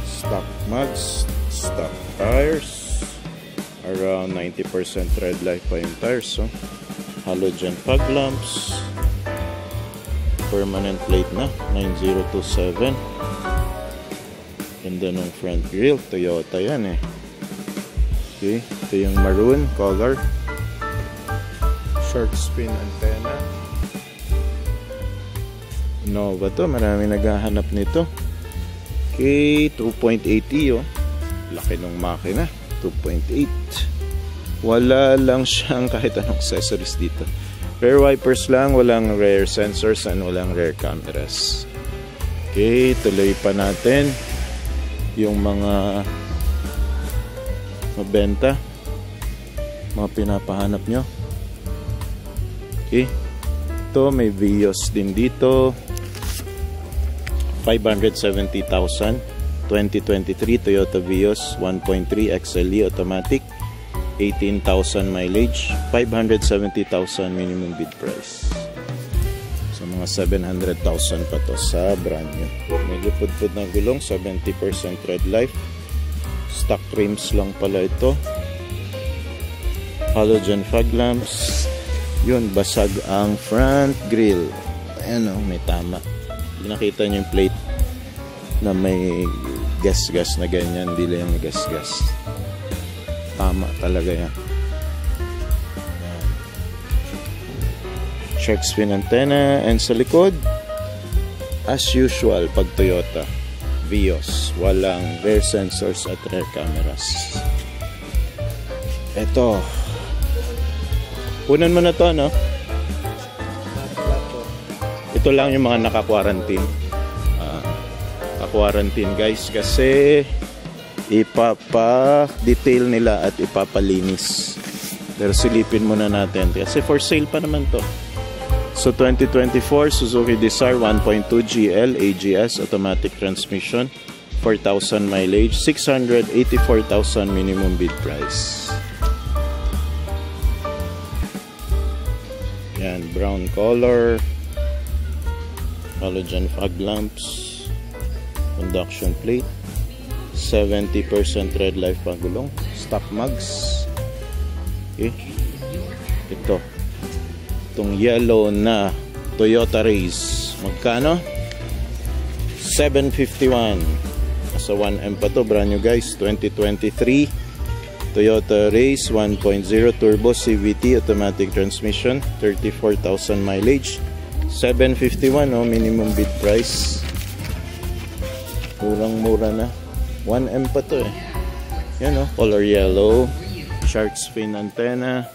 stock mugs, stock tires, around 90% tread life pa yung tires. Halogen fog lamps, permanent plate na, 9027. Ganda nung front grille, Toyota yan eh. Okay, ito yung maroon color, short spin antenna. Nova to, marami naghahanap nito. Okay, 2.8e laki nung makina, 2.8. Wala lang siyang kahit anong accessories dito. Rear wipers lang, walang rear sensors and walang rear cameras. Okay, tuloy pa natin yung mga mabenta, mga pinapahanap nyo. Okay, ito may Vios din dito, 570,000 2023 Toyota Vios 1.3 XLE automatic, 18,000 mileage, 570,000 minimum bid price. So mga 700,000 pa to sa brand new. Medyo pudpud na gulong, 70% tread life, stock rims lang pala ito, halogen fog lamps. Yun, basag ang front grille. Ayan may tama. Nakita nyo yung plate na may gas-gas na ganyan, hindi lang yung gas-gas. Tama talaga yan. Ayan. Check spin antenna, and sa likod as usual pag Toyota Vios, walang rear sensors at rear cameras. Eto, punan mo na to, no? Ito lang yung mga naka-quarantine. Naka-quarantine guys, kasi ipapa-detail nila at ipapalinis. Pero silipin muna natin kasi for sale pa naman to. So 2024 Suzuki Dzire 1.2 GL AGS automatic transmission, 4,000 mileage, 684,000 minimum bid price. Yan, brown color, halogen fog lamps, conduction plate, 70% red life pagulong, stock mugs. Okay. Itong yellow na Toyota Race, magkano? 751. Sa 1M pa to, brand new guys, 2023 Toyota Race 1.0 turbo CVT automatic transmission, 34,000 mileage, 751 minimum bid price. Murang-mura na. 1M pa to eh. Yan color yellow, shark's fin antenna.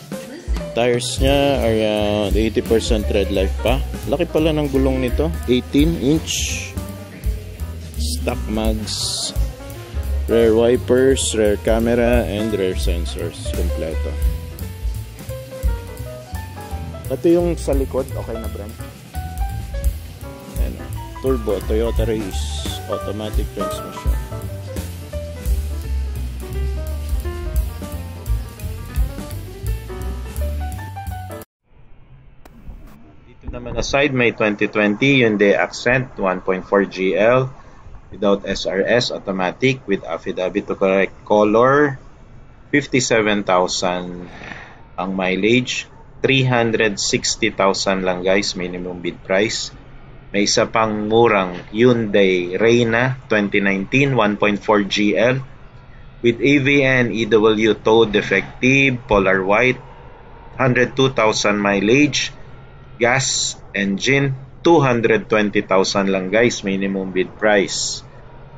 Tires niya around 80% red life pa. Laki pala ng gulong nito, 18-inch. Stock mugs, rear wipers, rear camera, and rear sensors. Kompleto. Ito yung sa likod, okay na brand. Ayan, turbo, Toyota Race, automatic transmission. Dito naman aside, may 2020 Hyundai Accent 1.4 GL. Without SRS, automatic, with affidavit to correct color, 57,000 ang mileage, 360,000 lang guys, minimum bid price. May isa pang murang Hyundai Reina 2019 1.4 GL with AVN EW tow defective, polar white, 102,000 mileage, gas engine, 220,000 lang guys, minimum bid price.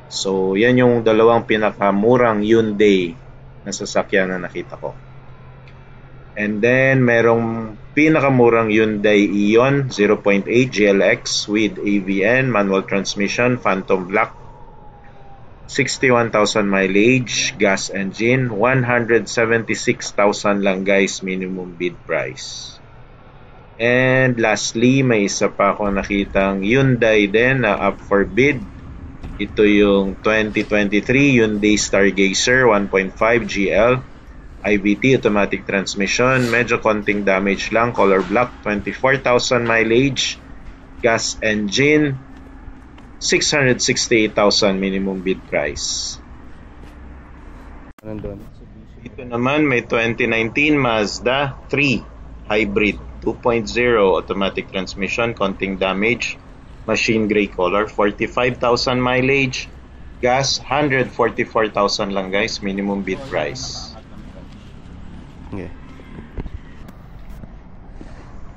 So yan yung dalawang pinakamurang Hyundai na sasakyan na nakita ko. And then merong pinakamurang Hyundai Ion 0.8 GLX with AVN, manual transmission, phantom black, 61,000 mileage, gas engine, 176,000 lang guys, minimum bid price. And lastly, may isa pa ako nakitang Hyundai din na up for bid. Ito yung 2023 Hyundai Stargazer 1.5 GL IVT automatic transmission, medyo konting damage lang, color black, 24,000 mileage, gas engine, 668,000 minimum bid price. Ito naman may 2019 Mazda 3 hybrid 2.0 automatic transmission, konting damage, machine gray color, 45,000 mileage, gas 144,000 lang guys, minimum bid price. Okay.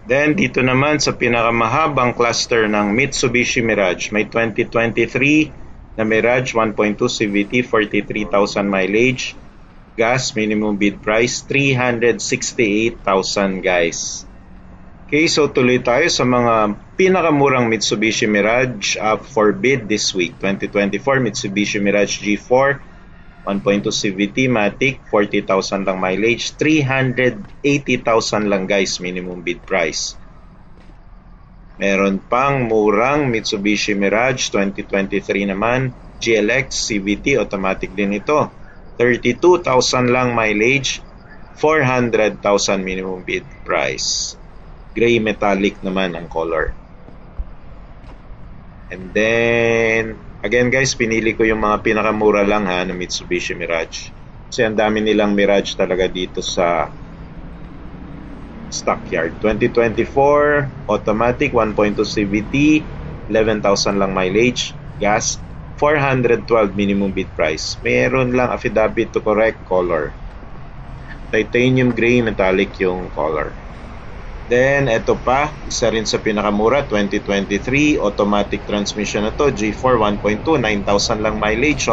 Then dito naman sa pinakamahabang cluster ng Mitsubishi Mirage, may 2023 na Mirage 1.2 CVT, 43,000 mileage, gas, minimum bid price 368,000 guys. Okay, so tuloy tayo sa mga pinakamurang Mitsubishi Mirage up for bid this week. 2024 Mitsubishi Mirage G4 1.2 CVT Matic, 40,000 lang mileage, 380,000 lang guys, minimum bid price. Meron pang murang Mitsubishi Mirage 2023 naman GLX CVT automatic din ito, 32,000 lang mileage, 400,000 minimum bid price. Gray metallic naman ang color. And then again guys, pinili ko yung mga pinakamura lang na Mitsubishi Mirage. Kasi ang dami nilang Mirage talaga dito sa stockyard. 2024 automatic 1.2 CVT, 11,000 lang mileage, gas, 412 minimum bid price. Meron lang affidavit to correct color. Titanium gray metallic yung color. Then, ito pa, isa rin sa pinakamura, 2023, automatic transmission na to, G4 1.2, 9,000 lang mileage,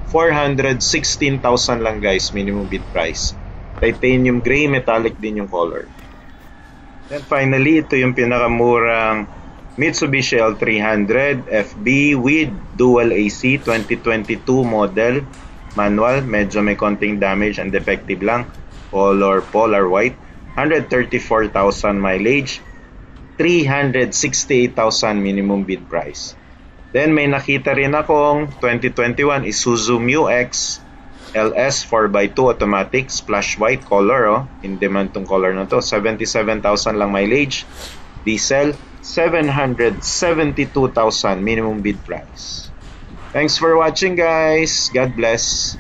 416,000 lang guys, minimum bid price. Titanium gray, metallic din yung color. Then finally, ito yung pinakamurang Mitsubishi L300 FB with dual AC, 2022 model, manual, medyo may konting damage and defective lang, color polar white, 134,000 mileage, 368,000 minimum bid price. Then may nakita rin akong 2021 Isuzu Mu-X LS 4x2 automatic splash white color, in demand tong color na to, 77,000 lang mileage, Diesel, 772,000 minimum bid price. Thanks for watching, guys. God bless.